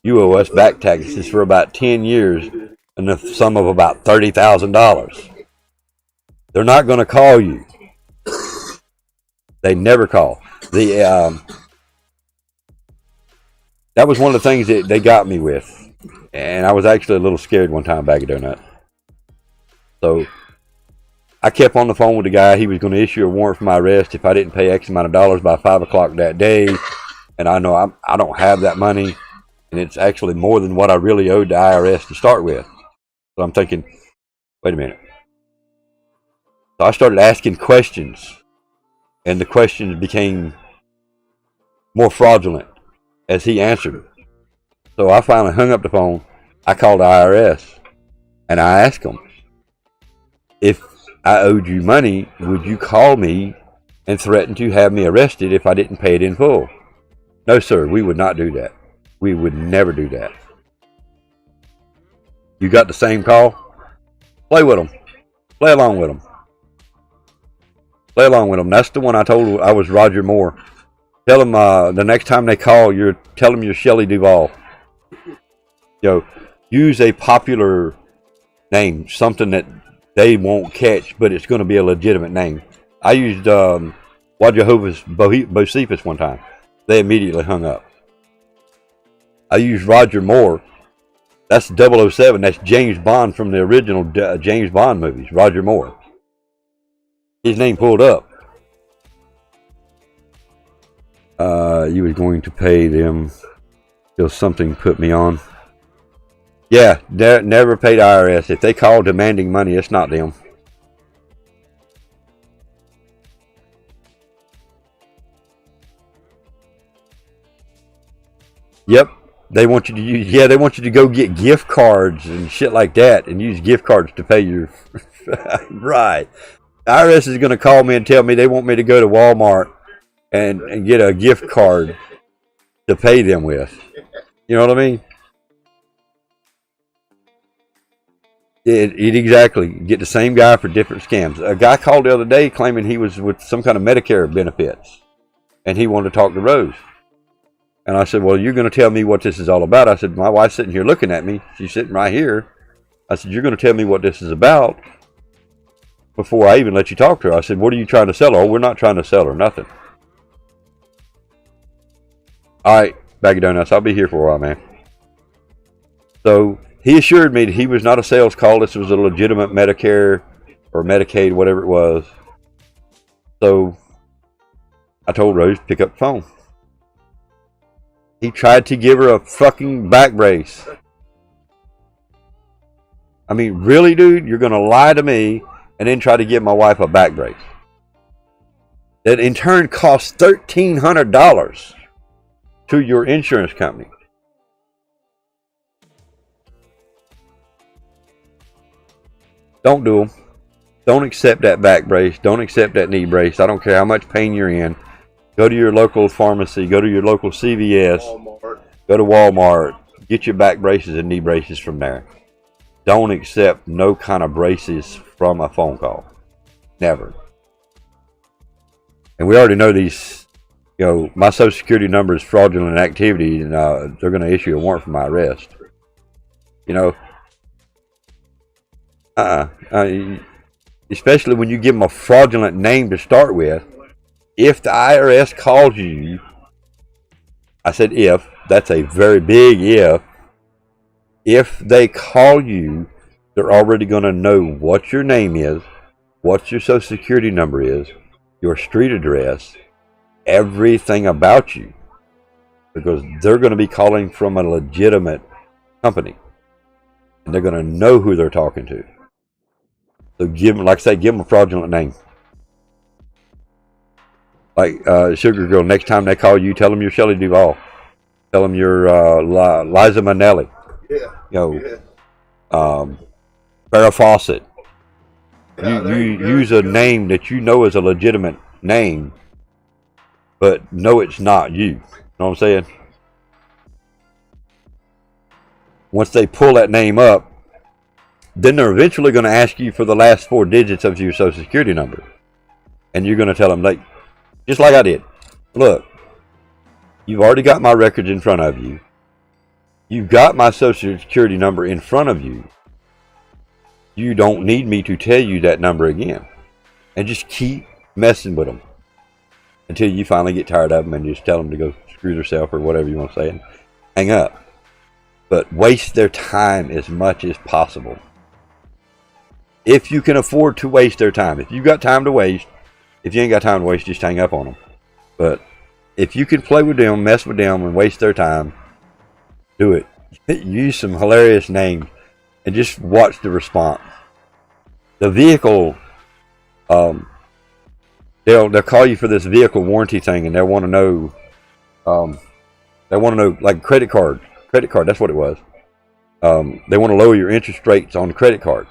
you owe us back taxes for about 10 years and the sum of about $30,000. They're not going to call you. They never call. That was one of the things that they got me with. And I was actually a little scared one time, BAGofDONUTS. So I kept on the phone with the guy. He was going to issue a warrant for my arrest if I didn't pay X amount of dollars by 5 o'clock that day. and I know I don't have that money, and it's actually more than what I really owed the IRS to start with. So I'm thinking, wait a minute. So I started asking questions, and the questions became more fraudulent as he answered them. So I finally hung up the phone. I called the IRS, and I asked them, if I owed you money, would you call me and threaten to have me arrested if I didn't pay it in full? No, sir, we would not do that. We would never do that. You got the same call? Play with them. Play along with them. Play along with them. That's the one I told I was Roger Moore. Tell them the next time they call, tell them you're Shelley Duvall. Use a popular name, something that they won't catch, but it's going to be a legitimate name. I used Jehovah's Bocephus one time. They immediately hung up. I used Roger Moore. That's 007. That's James Bond from the original James Bond movies. Roger Moore. His name pulled up. You was going to pay them till something put me on. Yeah, never paid IRS. If they call demanding money, it's not them. Yep. They want you to use, they want you to go get gift cards and shit like that and use gift cards to pay your, right. The IRS is going to call me and tell me they want me to go to Walmart and get a gift card to pay them with. You know what I mean? It exactly. Get the same guy for different scams. A guy called the other day claiming he was with some kind of Medicare benefits and he wanted to talk to Rose. And I said, well, you're going to tell me what this is all about. I said, my wife's sitting here looking at me. She's sitting right here. I said, you're going to tell me what this is about before I even let you talk to her. I said, what are you trying to sell her? Oh, we're not trying to sell her nothing. All right, Bag of Donuts, I'll be here for a while, man. So he assured me that he was not a sales call. This was a legitimate Medicare or Medicaid, whatever it was. So I told Rose, pick up the phone. He tried to give her a fucking back brace. I mean, really, dude? You're going to lie to me and then try to give my wife a back brace? That in turn costs $1,300 to your insurance company. Don't do them. Don't accept that back brace. Don't accept that knee brace. I don't care how much pain you're in. Go to your local pharmacy. Go to your local CVS. Walmart. Go to Walmart. Get your back braces and knee braces from there. Don't accept no kind of braces from a phone call. Never. And we already know these, my Social Security number is fraudulent activity, and they're going to issue a warrant for my arrest. Especially when you give them a fraudulent name to start with. If the IRS calls you, I said if, that's a very big if they call you, they're already going to know what your name is, what your Social Security number is, your street address, everything about you, because they're going to be calling from a legitimate company, and they're going to know who they're talking to. So give them a fraudulent name. Like Sugar Girl, next time they call you, tell them you're Shelley Duvall. Tell them you're Liza Minnelli. Farrah Fawcett. You use a name that you know is a legitimate name, but no, it's not you. You know what I'm saying? Once they pull that name up, then they're eventually going to ask you for the last 4 digits of your Social Security number. And you're going to tell them, just like I did. Look, you've already got my records in front of you. You've got my Social Security number in front of you. You don't need me to tell you that number again. And just keep messing with them until you finally get tired of them and just tell them to go screw themselves or whatever you want to say and hang up. But waste their time as much as possible. If you can afford to waste their time. If you've got time to waste, if you ain't got time to waste, just hang up on them. But if you can play with them, mess with them, and waste their time, do it. Use some hilarious names and just watch the response. The vehicle, they'll call you for this vehicle warranty thing, and they'll want to know, like credit card. That's what it was. They want to lower your interest rates on the credit card.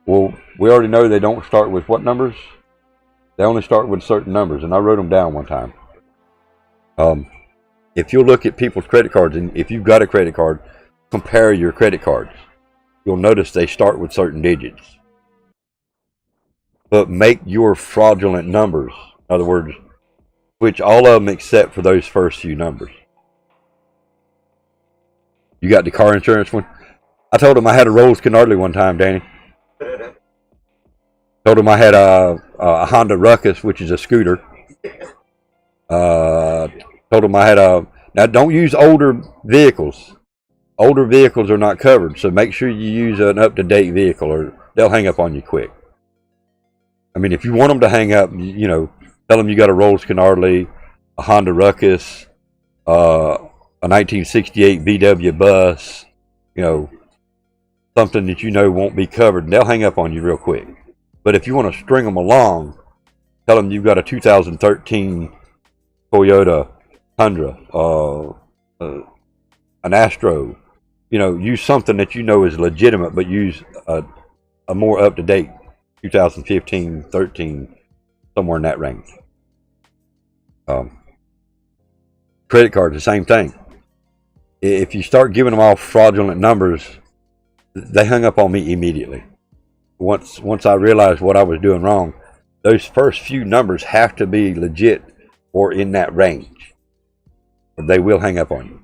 Well, we already know they don't start with what numbers? They only start with certain numbers, and I wrote them down one time. If you look at people's credit cards, and if you've got a credit card, compare your credit cards. You'll notice they start with certain digits. But make your fraudulent numbers, in other words, switch all of them except for those first few numbers. You got the car insurance one? I told him I had a Rolls Canardly one time, Danny. Told him I had a Honda Ruckus, which is a scooter. Told him I had now don't use older vehicles. Older vehicles are not covered, so make sure you use an up-to-date vehicle or they'll hang up on you quick. I mean, if you want them to hang up, you know, tell them you got a Rolls Canardly, a Honda Ruckus, a 1968 VW bus, you know, something that you know won't be covered, and they'll hang up on you real quick. But if you want to string them along, tell them you've got a 2013 Toyota Tundra, an Astro. You know, use something that you know is legitimate, but use a more up-to-date 2015, 13, somewhere in that range. Credit cards, the same thing. If you start giving them all fraudulent numbers, they hung up on me immediately. Once I realized what I was doing wrong, those first few numbers have to be legit or in that range, or they will hang up on you.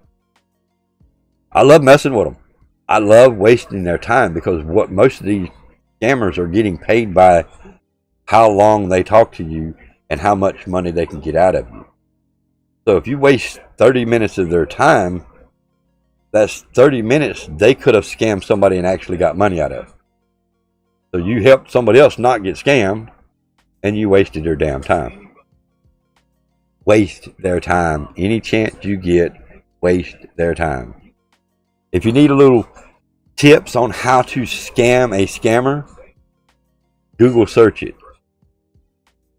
I love messing with them. I love wasting their time because what most of these scammers are getting paid by how long they talk to you and how much money they can get out of you. So if you waste 30 minutes of their time, that's 30 minutes they could have scammed somebody and actually got money out of. So you helped somebody else not get scammed, and you wasted their damn time. Waste their time. Any chance you get, waste their time. If you need a little tips on how to scam a scammer, Google search it.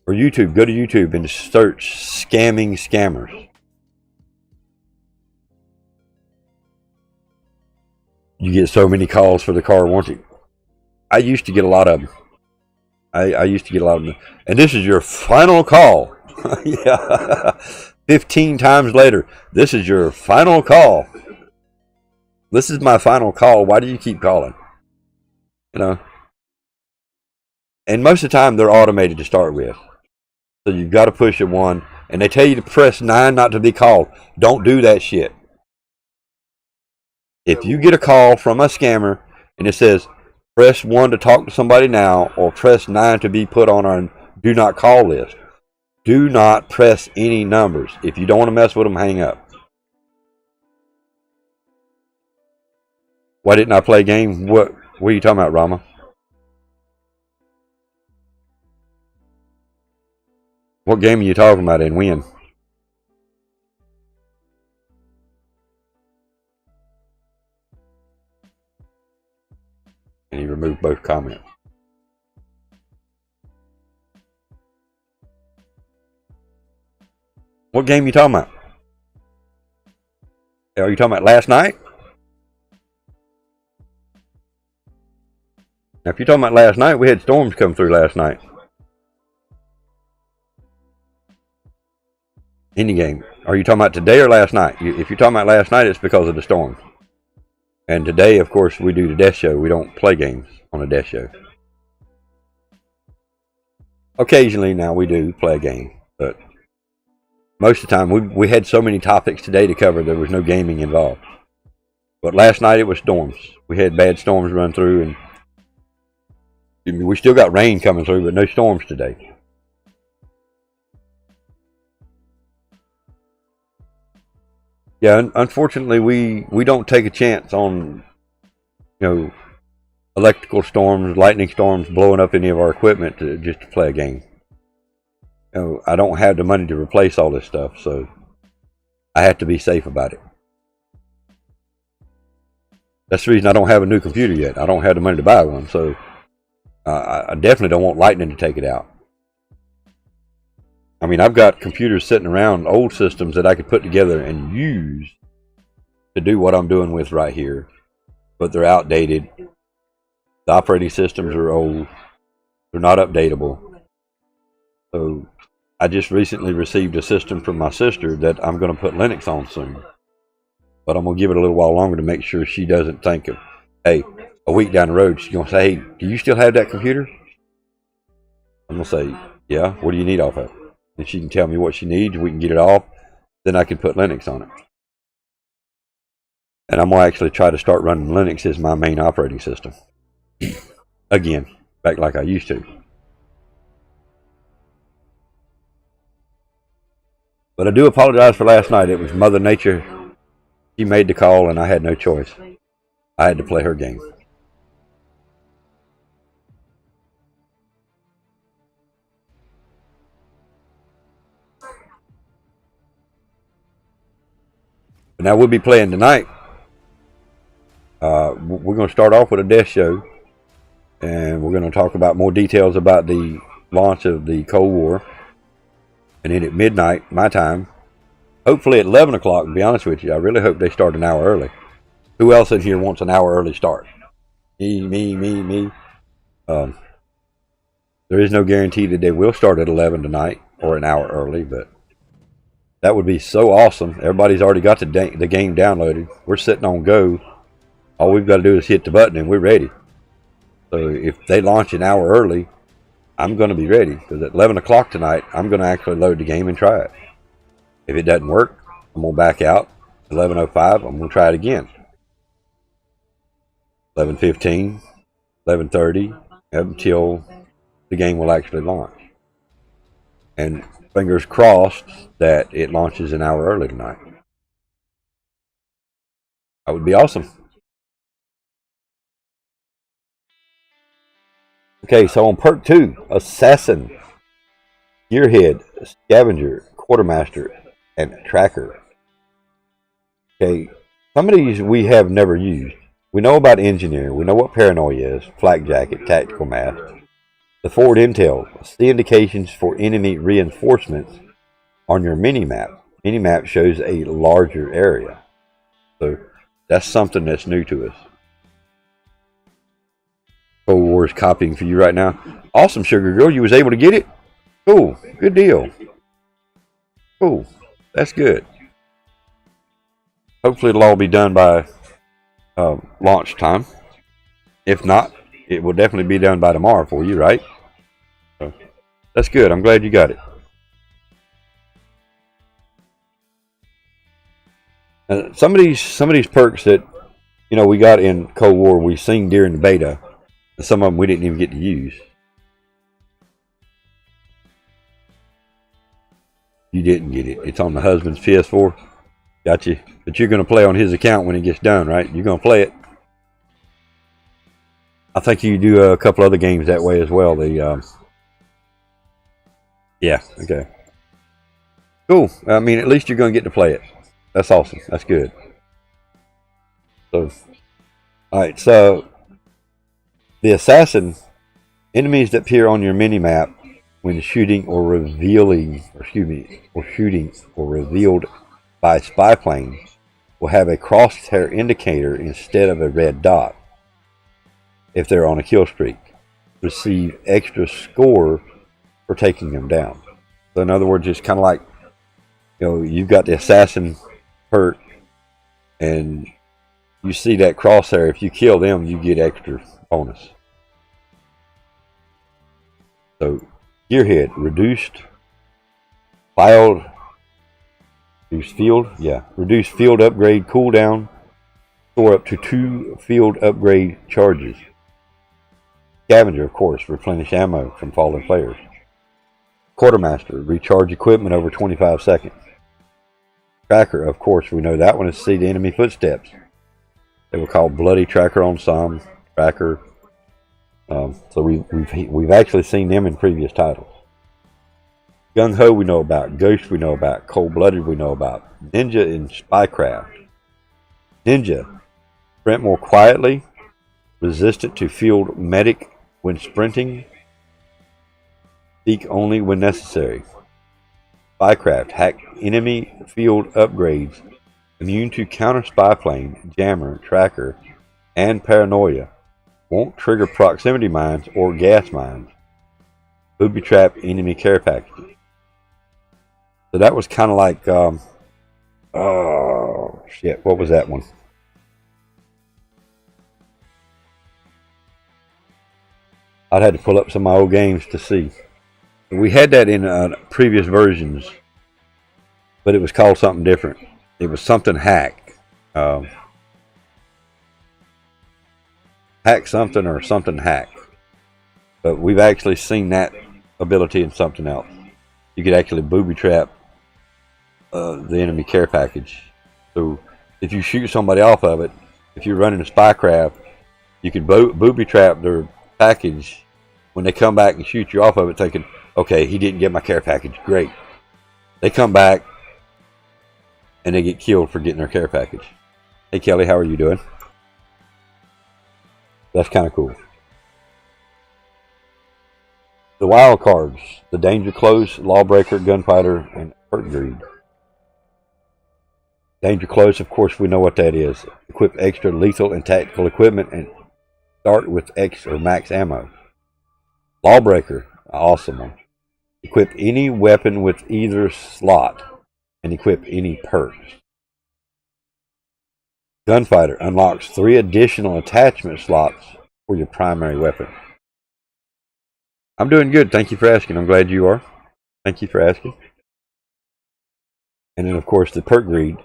Or YouTube, go to YouTube and search scamming scammers. You get so many calls for the car warranty. I used to get a lot of them. I used to get a lot of them. And this is your final call. Yeah. 15 times later, this is your final call. This is my final call. Why do you keep calling? You know. And most of the time, they're automated to start with. So you've got to push a 1. And they tell you to press 9 not to be called. Don't do that shit. If you get a call from a scammer and it says, press 1 to talk to somebody now, or press 9 to be put on our do not call list, do not press any numbers. If you don't want to mess with them, hang up. Why didn't I play a game? What are you talking about, Rama? What game are you talking about and when? And he removed both comments. What game are you talking about? Are you talking about last night? Now, if you're talking about last night, we had storms come through last night. Any game. Are you talking about today or last night? If you're talking about last night, it's because of the storms. And today, of course, we do the death show. We don't play games on a death show. Occasionally now we do play a game, but most of the time we had so many topics today to cover there was no gaming involved. But last night it was storms. We had bad storms run through, and we still got rain coming through, but no storms today. Yeah, unfortunately, we don't take a chance on, you know, electrical storms, lightning storms blowing up any of our equipment just to play a game. You know, I don't have the money to replace all this stuff, so I have to be safe about it. That's the reason I don't have a new computer yet. I don't have the money to buy one, so I definitely don't want lightning to take it out. I mean, I've got computers sitting around, old systems that I could put together and use to do what I'm doing with right here, but they're outdated. The operating systems are old. They're not updatable. So I just recently received a system from my sister that I'm going to put Linux on soon. But I'm going to give it a little while longer to make sure she doesn't think of, hey, a week down the road, she's going to say, hey, do you still have that computer? I'm going to say, yeah, what do you need off of it? And she can tell me what she needs, we can get it off, then I can put Linux on it. And I'm going to actually try to start running Linux as my main operating system. Again, back like I used to. But I do apologize for last night. It was Mother Nature. She made the call and I had no choice. I had to play her game. But now we'll be playing tonight. We're going to start off with a death show. And we're going to talk about more details about the launch of the Cold War. And then at midnight, my time, hopefully at 11 o'clock, to be honest with you, I really hope they start an hour early. Who else in here wants an hour early start? Me. There is no guarantee that they will start at 11 tonight or an hour early, but that would be so awesome. Everybody's already got the game downloaded. We're sitting on go. All we've got to do is hit the button and we're ready. So if they launch an hour early, I'm going to be ready, because at 11 o'clock tonight, I'm going to actually load the game and try it. If it doesn't work, I'm going to back out. 11:05, I'm going to try it again. 11:15, 11:30, until the game will actually launch. And fingers crossed that it launches an hour early tonight. That would be awesome. Okay, so on perk 2, Assassin, Gearhead, Scavenger, Quartermaster, and Tracker. Okay, some of these we have never used. We know about Engineer, we know what Paranoia is, Flak Jacket, Tactical Mask. The Forward Intel, see indications for enemy reinforcements on your mini-map. Mini-map shows a larger area. So that's something that's new to us. Cold War is copying for you right now. Awesome, Sugar Girl. You was able to get it? Cool. Good deal. Cool. That's good. Hopefully it'll all be done by launch time. If not, it will definitely be done by tomorrow for you, right? So, that's good. I'm glad you got it. Some of these perks that we got in Cold War, we seen during the beta. Some of them we didn't even get to use. You didn't get it. It's on the husband's PS4. Got you. But you're going to play on his account when it gets done, right? You're going to play it. I think you do a couple other games that way as well. Yeah, okay. Cool. I mean, at least you're going to get to play it. That's awesome. That's good. So, alright, so the Assassin, enemies that appear on your mini-map when shooting or revealed by spy plane will have a crosshair indicator instead of a red dot if they're on a kill streak. Receive extra score for taking them down. So in other words, it's kind of like, you've got the Assassin perk and you see that crosshair. If you kill them, you get extra bonus. So Gearhead, reduced field upgrade cooldown, store up to 2 field upgrade charges. Scavenger, of course, replenish ammo from fallen players. Quartermaster, recharge equipment over 25 seconds. Tracker, of course, we know that one is see the enemy footsteps. They were called Bloody Tracker on some, Tracker. So we've actually seen them in previous titles. Gung Ho we know about. Ghost we know about. Cold Blooded we know about. Ninja and Spycraft. Ninja. Sprint more quietly. Resistant to field medic when sprinting. Speak only when necessary. Spycraft. Hack enemy field upgrades. Immune to counter spy plane, jammer, tracker, and paranoia. Won't trigger proximity mines or gas mines. Booby trap enemy care packages. So that was kind of like, oh shit, what was that one? I'd had to pull up some of my old games to see. We had that in previous versions, but it was called something different. It was something hack. Hack something or something hack. But we've actually seen that ability in something else. You could actually booby trap the enemy care package. So if you shoot somebody off of it, if you're running a spycraft, you could booby trap their package. When they come back and shoot you off of it, thinking, okay, he didn't get my care package. Great. They come back and they get killed for getting their care package. Hey Kelly, how are you doing? That's kind of cool. The wild cards: the Danger Close, Lawbreaker, Gunfighter, and Hurt Greed. Danger Close, of course, we know what that is. Equip extra lethal and tactical equipment and start with X or max ammo. Lawbreaker, awesome one. Equip any weapon with either slot and equip any perks. Gunfighter unlocks 3 additional attachment slots for your primary weapon. I'm doing good. Thank you for asking. I'm glad you are. Thank you for asking. And then, of course, the Perk Greed.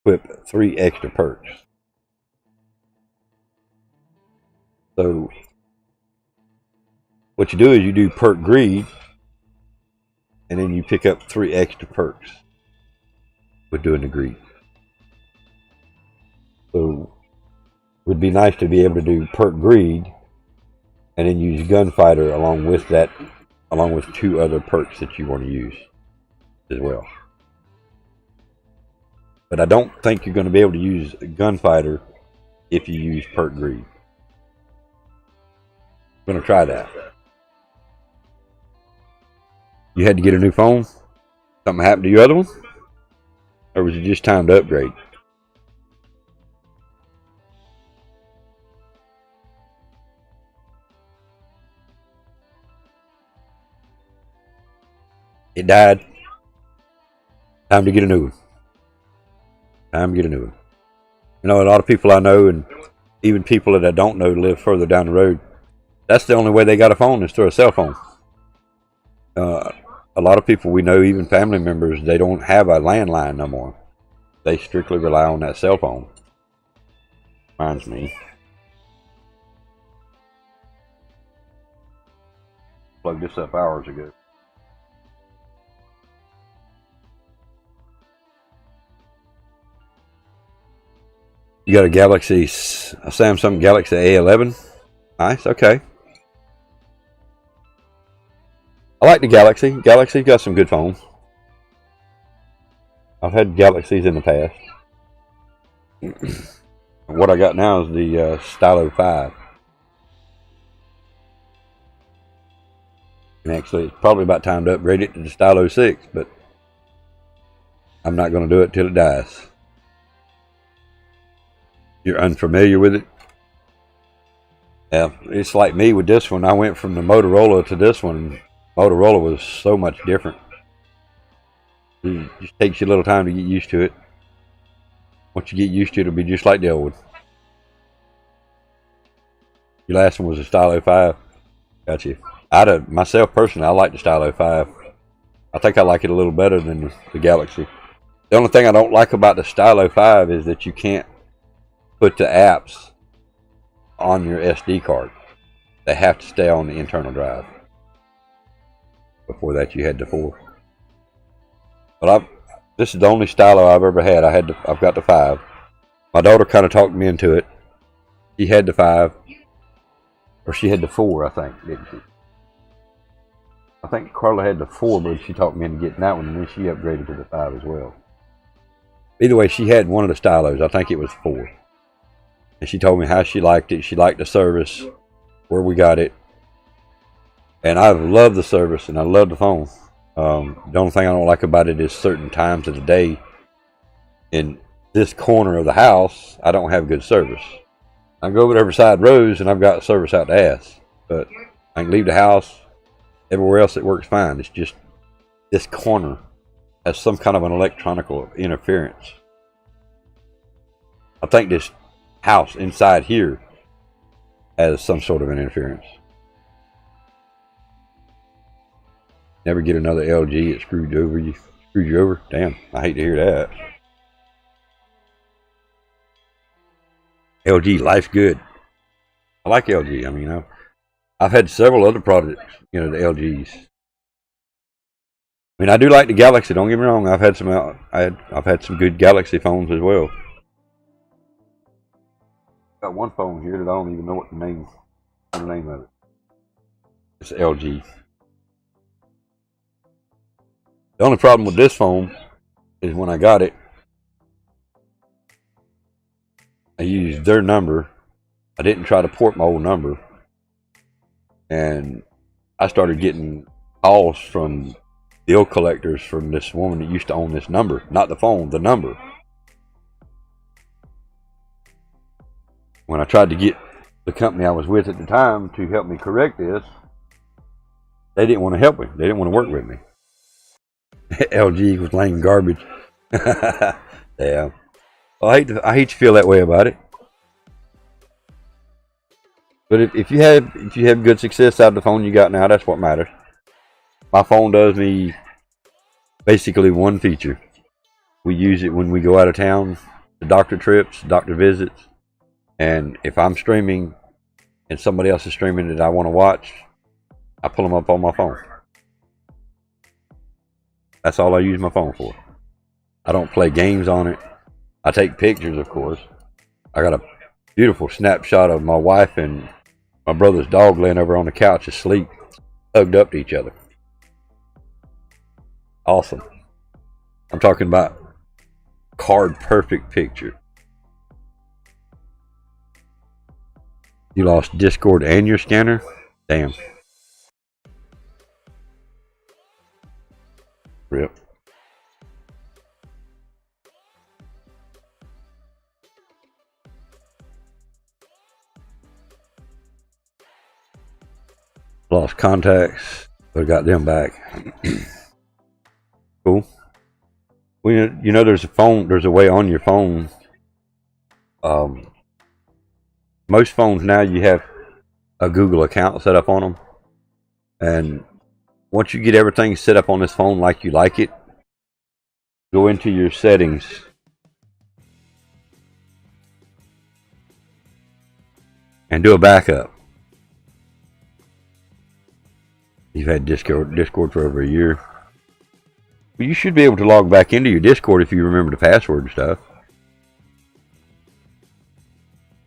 Equip 3 extra perks. So, what you do is you do Perk Greed, and then you pick up 3 extra perks with doing the greed. So, it would be nice to be able to do Perk Greed, and then use Gunfighter along with that, along with 2 other perks that you want to use as well. But I don't think you're going to be able to use Gunfighter if you use Perk Greed. I'm going to try that. You had to get a new phone? Something happened to your other one? Or was it just time to upgrade? It died. Time to get a new one. Time to get a new one. You know, a lot of people I know, and even people that I don't know live further down the road, that's the only way they got a phone is through a cell phone. A lot of people we know, even family members, they don't have a landline no more. They strictly rely on that cell phone. Reminds me. Plugged this up hours ago. You got a Samsung Galaxy A11? Nice, okay. I like the Galaxy. Galaxy's got some good phones. I've had Galaxies in the past. What I got now is the Stylo 5. And actually, it's probably about time to upgrade it to the Stylo 6, but I'm not going to do it till it dies. You're unfamiliar with it? Yeah, it's like me with this one. I went from the Motorola to this one. Motorola was so much different. It just takes you a little time to get used to it. Once you get used to it, it'll be just like the old one. Your last one was a Stylo 5. Gotcha. Myself personally, I like the Stylo 5. I think I like it a little better than the Galaxy. The only thing I don't like about the Stylo 5 is that you can't put the apps on your SD card. They have to stay on the internal drive. Before that, you had the 4. But this is the only Stylo I've ever had. I've got the 5. My daughter kind of talked me into it. She had the 5, or she had the 4, I think, didn't she? I think Carla had the 4, but she talked me into getting that one, and then she upgraded to the 5 as well. Either way, she had one of the stylos. I think it was 4. And she told me how she liked it. She liked the service, where we got it. And I love the service, and I love the phone. The only thing I don't like about it is certain times of the day. In this corner of the house, I don't have good service. I go over to Riverside Rose, and I've got service out the ass. But I can leave the house. Everywhere else it works fine. It's just this corner has some kind of an electronical interference. I think this house inside here has some sort of an interference. Never get another LG. It screwed you over. Screwed you over. Damn, I hate to hear that. LG, life's good. I like LG. I mean, I've had several other products, the LGs. I mean, I do like the Galaxy. Don't get me wrong. I've had some good Galaxy phones as well. Got one phone here that I don't even know what the name of it. It's LG. The only problem with this phone is when I got it, I used their number. I didn't try to port my old number. And I started getting calls from bill collectors from this woman that used to own this number. Not the phone, the number. When I tried to get the company I was with at the time to help me correct this, they didn't want to help me. They didn't want to work with me. LG was lame garbage. Yeah. Well, I hate to feel that way about it. But if you have good success out of the phone you got now, that's what matters. My phone does me basically one feature. We use it when we go out of town, the doctor trips, doctor visits, and if I'm streaming and somebody else is streaming that I want to watch, I pull them up on my phone. That's all I use my phone for. I don't play games on it. I take pictures, of course. I got a beautiful snapshot of my wife and my brother's dog laying over on the couch asleep, hugged up to each other. Awesome. I'm talking about card perfect picture. You lost Discord and your scanner? Damn. Rip. Lost contacts, but got them back. Cool. Well, there's a way on your phone. Most phones now you have a Google account set up on them, and once you get everything set up on this phone like you like it, go into your settings. And do a backup. You've had Discord for over a year. Well, you should be able to log back into your Discord if you remember the password and stuff.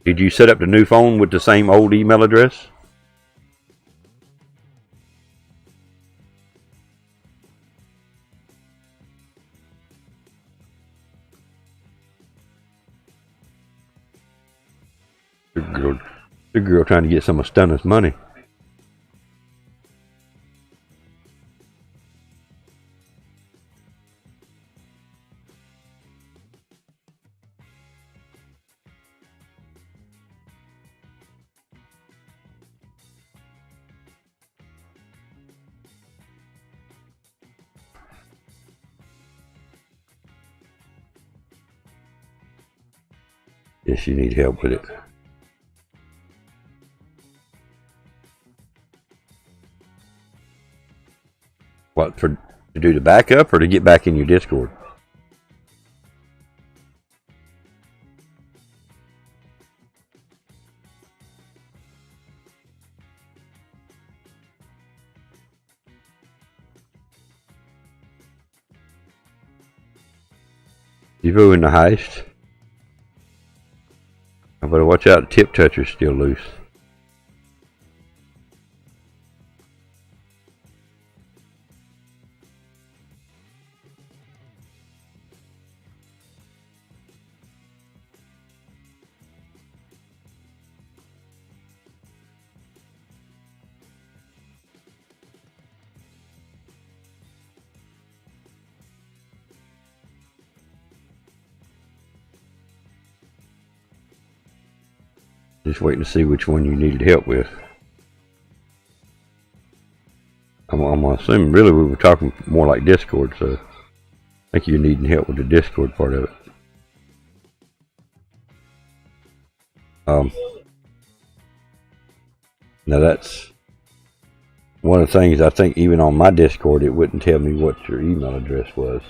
Did you set up the new phone with the same old email address? The girl trying to get some of Stunner's money. Yes, you need help with it. What, to do the backup or to get back in your Discord? You ruined the heist. I better watch out, the tip toucher's still loose. Just waiting to see which one you needed help with. I'm assuming really we were talking more like Discord, so I think you're needing help with the Discord part of it. Now that's one of the things. I think even on my Discord it wouldn't tell me what your email address was.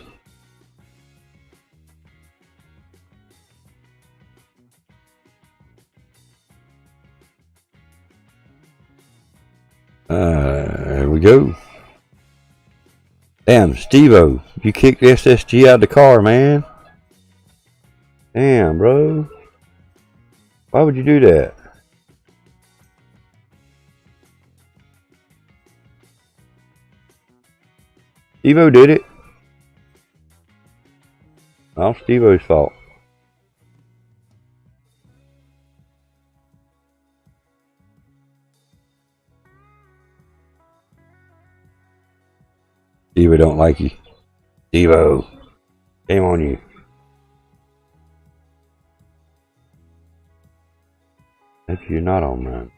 There we go. Damn, Steve-O, you kicked SSG out of the car, man. Damn, bro. Why would you do that? Steve-O did it. All Steve-O's fault. Steve-O don't like you. Steve-O, shame on you. If you're not on mine.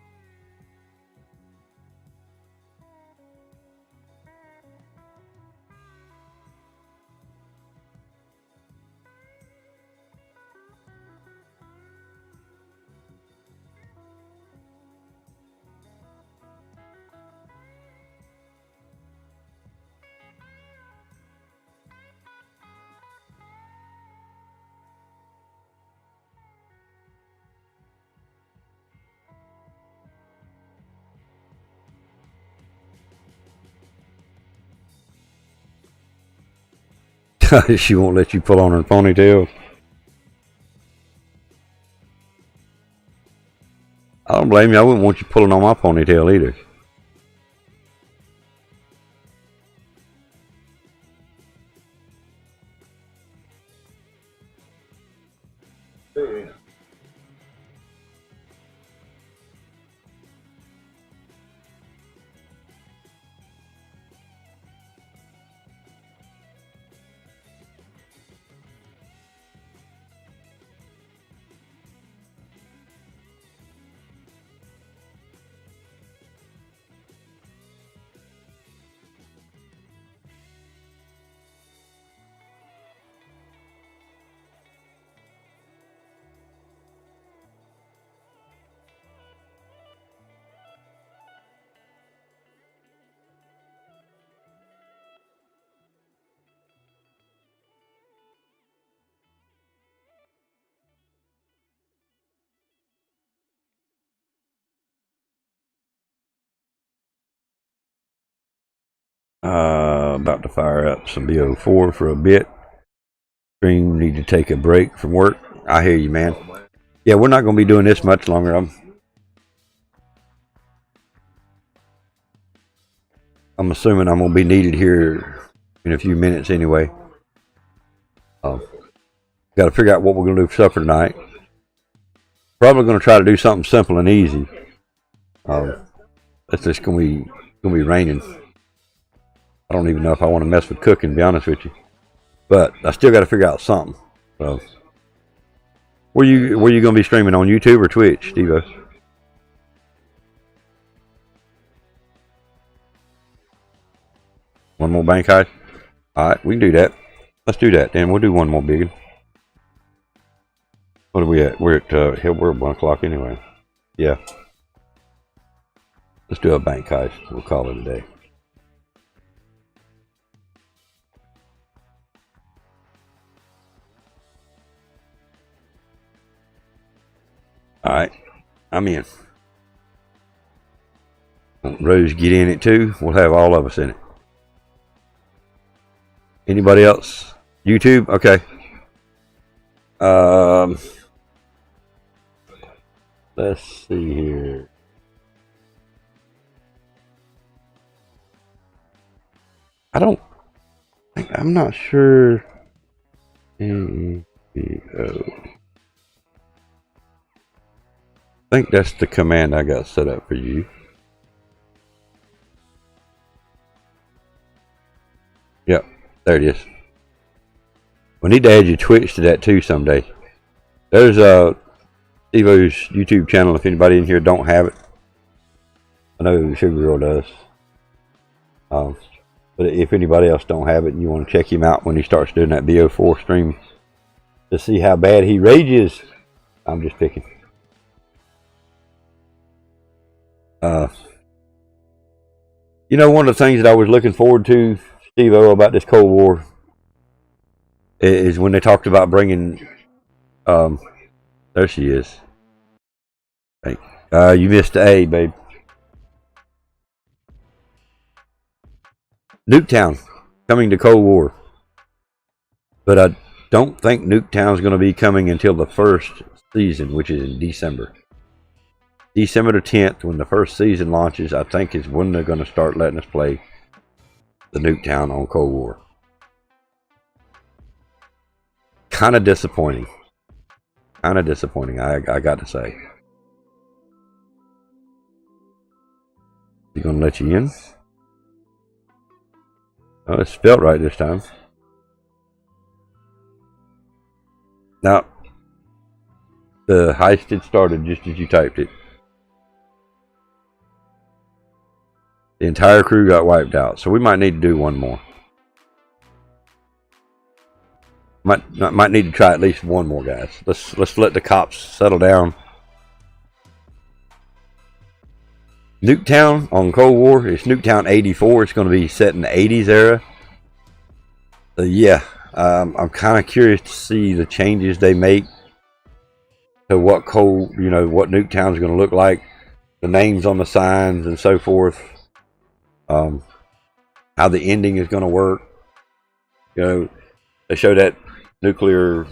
She won't let you pull on her ponytail. I don't blame you. I wouldn't want you pulling on my ponytail either. About to fire up some BO4 for a bit. Stream need to take a break from work. I hear you, man. Yeah, we're not going to be doing this much longer. I'm assuming I'm going to be needed here in a few minutes anyway. Got to figure out what we're going to do for supper tonight. Probably going to try to do something simple and easy. It's just going to be raining. I don't even know if I want to mess with cooking, to be honest with you. But I still got to figure out something. So, where you going to be streaming, on YouTube or Twitch, Steve-O? One more bank heist? Alright, we can do that. Let's do that, then. We'll do one more big one. What are we at? We're at 1 o'clock anyway. Yeah. Let's do a bank heist. We'll call it a day. Alright, I'm in. Rose get in it too. We'll have all of us in it. Anybody else? YouTube? Okay. Let's see here. I'm not sure. I think that's the command I got set up for you. Yep, there it is. We need to add your Twitch to that too someday. There's Steve-O's YouTube channel, if anybody in here don't have it. I know Sugar Girl does. But if anybody else don't have it and you want to check him out when he starts doing that BO4 stream to see how bad he rages, I'm just picking. You know, one of the things that I was looking forward to, Steve-O, about this Cold War is when they talked about bringing, there she is. You missed the A, babe. Nuketown coming to Cold War. But I don't think Nuketown is going to be coming until the first season, which is in December. December the 10th, when the first season launches, I think is when they're going to start letting us play the Nuketown on Cold War. Kind of disappointing. Kind of disappointing, I got to say. You going to let you in? Oh, it's spelled right this time. Now, the heist had started just as you typed it. The entire crew got wiped out, so we might need to do one more. Might need to try at least one more, guys. Let's let the cops settle down. Nuketown on Cold War. It's Nuketown 84. It's going to be set in the 80s era. Yeah, I'm kind of curious to see the changes they make to what what Nuketown is going to look like, the names on the signs and so forth. How the ending is going to work. You know, they show that nuclear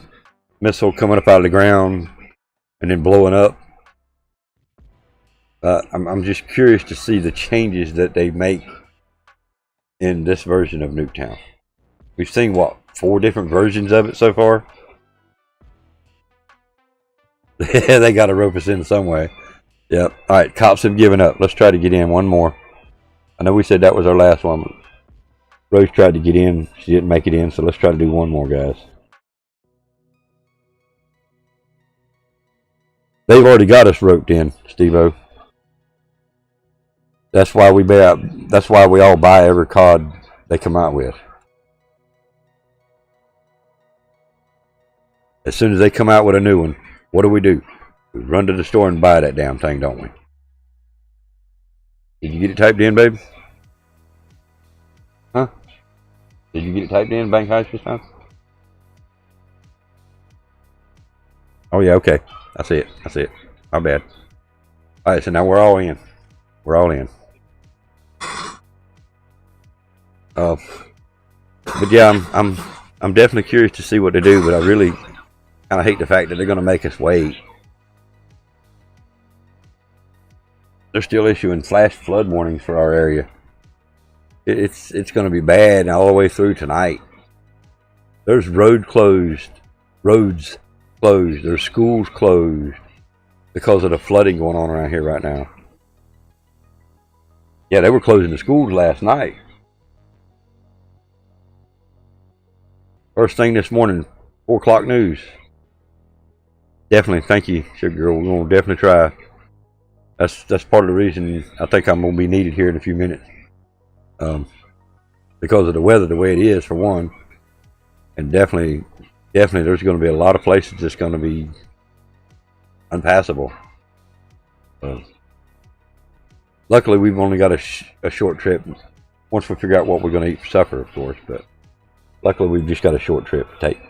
missile coming up out of the ground and then blowing up. I'm just curious to see the changes that they make in this version of Nuketown. We've seen, what, 4 different versions of it so far? They got to rope us in some way. Yep. Alright, cops have given up. Let's try to get in one more. I know we said that was our last one. Rose tried to get in. She didn't make it in, so let's try to do one more, guys. They've already got us roped in, Steve-O. That's why we all buy every card they come out with. As soon as they come out with a new one, what do? We run to the store and buy that damn thing, don't we? Did you get it typed in, babe? Huh? Did you get it typed in, Bank Heist this time? Oh yeah, okay. I see it. My bad. Alright, so now we're all in. We're all in. But yeah, I'm definitely curious to see what they do, but I really kind of hate the fact that they're going to make us wait. They're still issuing flash flood warnings for our area. It's going to be bad all the way through tonight. There's roads closed, there's schools closed because of the flooding going on around here right now. Yeah, they were closing the schools last night. First thing this morning, 4 o'clock news. Definitely, thank you, Sugar Girl. We're going to definitely try. That's part of the reason I think I'm going to be needed here in a few minutes. Because of the weather the way it is, for one. And definitely there's going to be a lot of places that's going to be unpassable. Luckily, we've only got a short trip. Once we figure out what we're going to eat for supper, of course. But luckily, we've just got a short trip to take.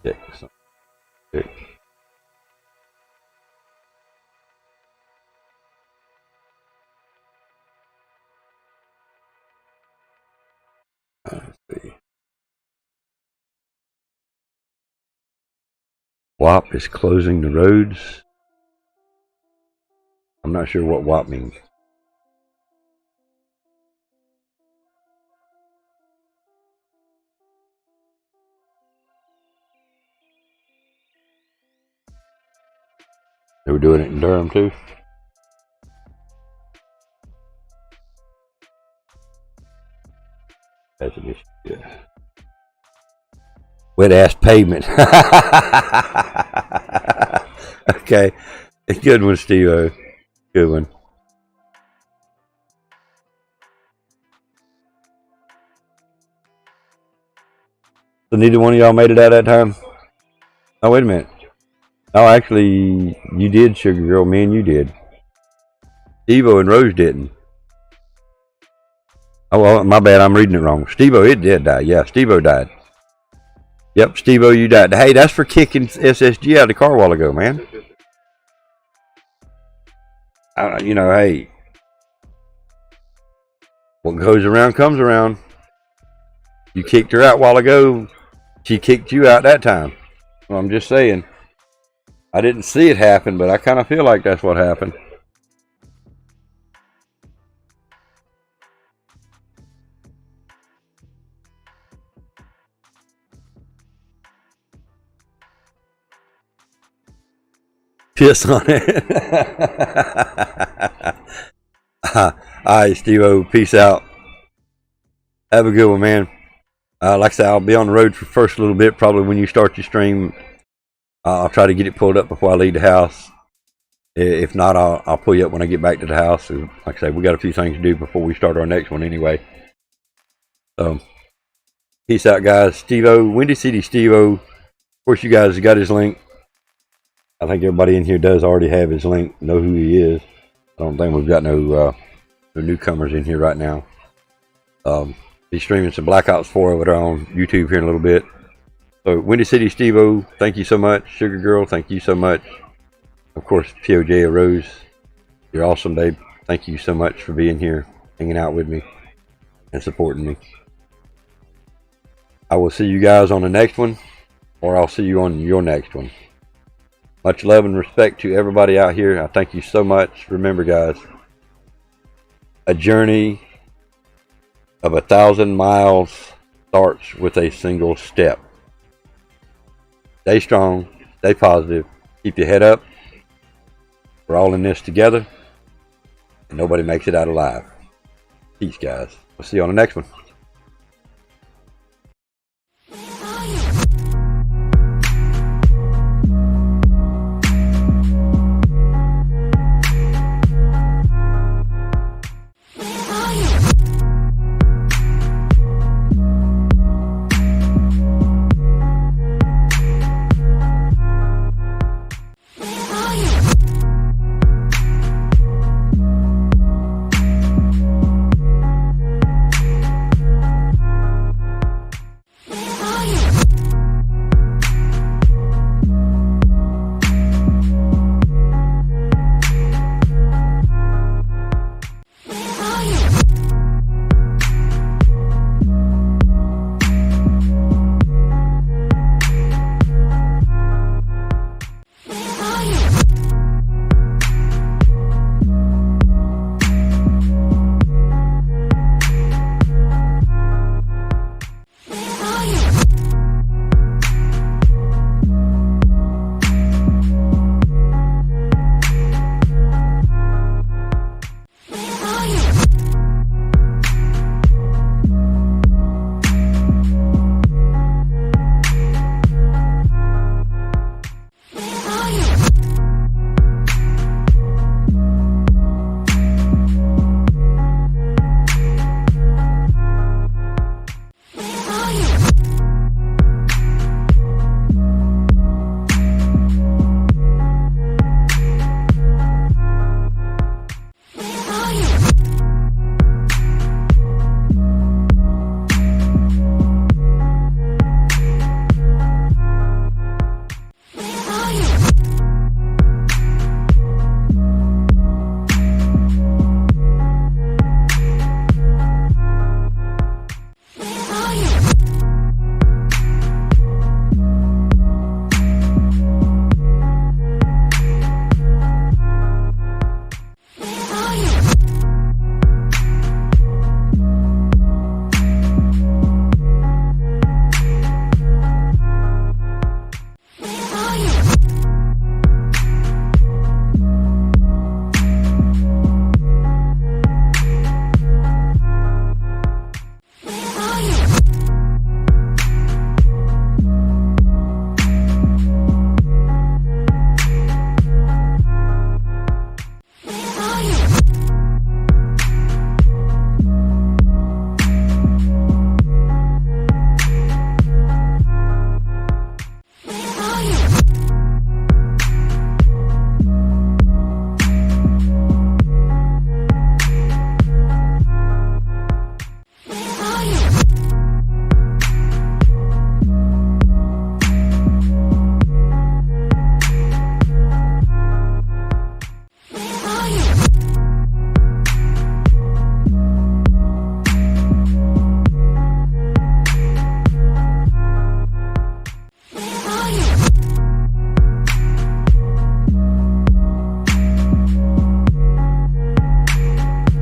Okay. Let's see. WAP is closing the roads. I'm not sure what WAP means. They were doing it in Durham too. That's an issue. Yeah. Wet ass pavement. Okay. Good one, Steve-O. Good one. So neither one of y'all made it out that time? Oh, wait a minute. Oh, actually, you did, Sugar Girl. Me and you did. Steve-O and Rose didn't. Oh, well, my bad. I'm reading it wrong. Steve-O, it did die. Yeah, Steve-O died. Yep, Steve-O, you died. Hey, that's for kicking SSG out of the car a while ago, man. You know, hey. What goes around comes around. You kicked her out a while ago. She kicked you out that time. Well, I'm just saying. I didn't see it happen, but I kind of feel like that's what happened. Piss on it. Alright, Steve-O. Peace out. Have a good one, man. Like I said, I'll be on the road for the first little bit. Probably when you start your stream, I'll try to get it pulled up before I leave the house. If not, I'll pull you up when I get back to the house. Like I said, we got a few things to do before we start our next one anyway. So, peace out, guys. Steve-O, Windy City Steve-O. Of course, you guys got his link. I think everybody in here does already have his link, know who he is. I don't think we've got no newcomers in here right now. He's streaming some Black Ops 4 over there on YouTube here in a little bit. So, Windy City Steve-O, thank you so much. Sugar Girl, thank you so much. Of course, PoJ Rose, you're awesome, babe. Thank you so much for being here, hanging out with me, and supporting me. I will see you guys on the next one, or I'll see you on your next one. Much love and respect to everybody out here. I thank you so much. Remember, guys, a journey of 1,000 miles starts with a single step. Stay strong, stay positive, keep your head up. We're all in this together, and nobody makes it out alive. Peace, guys. We'll see you on the next one.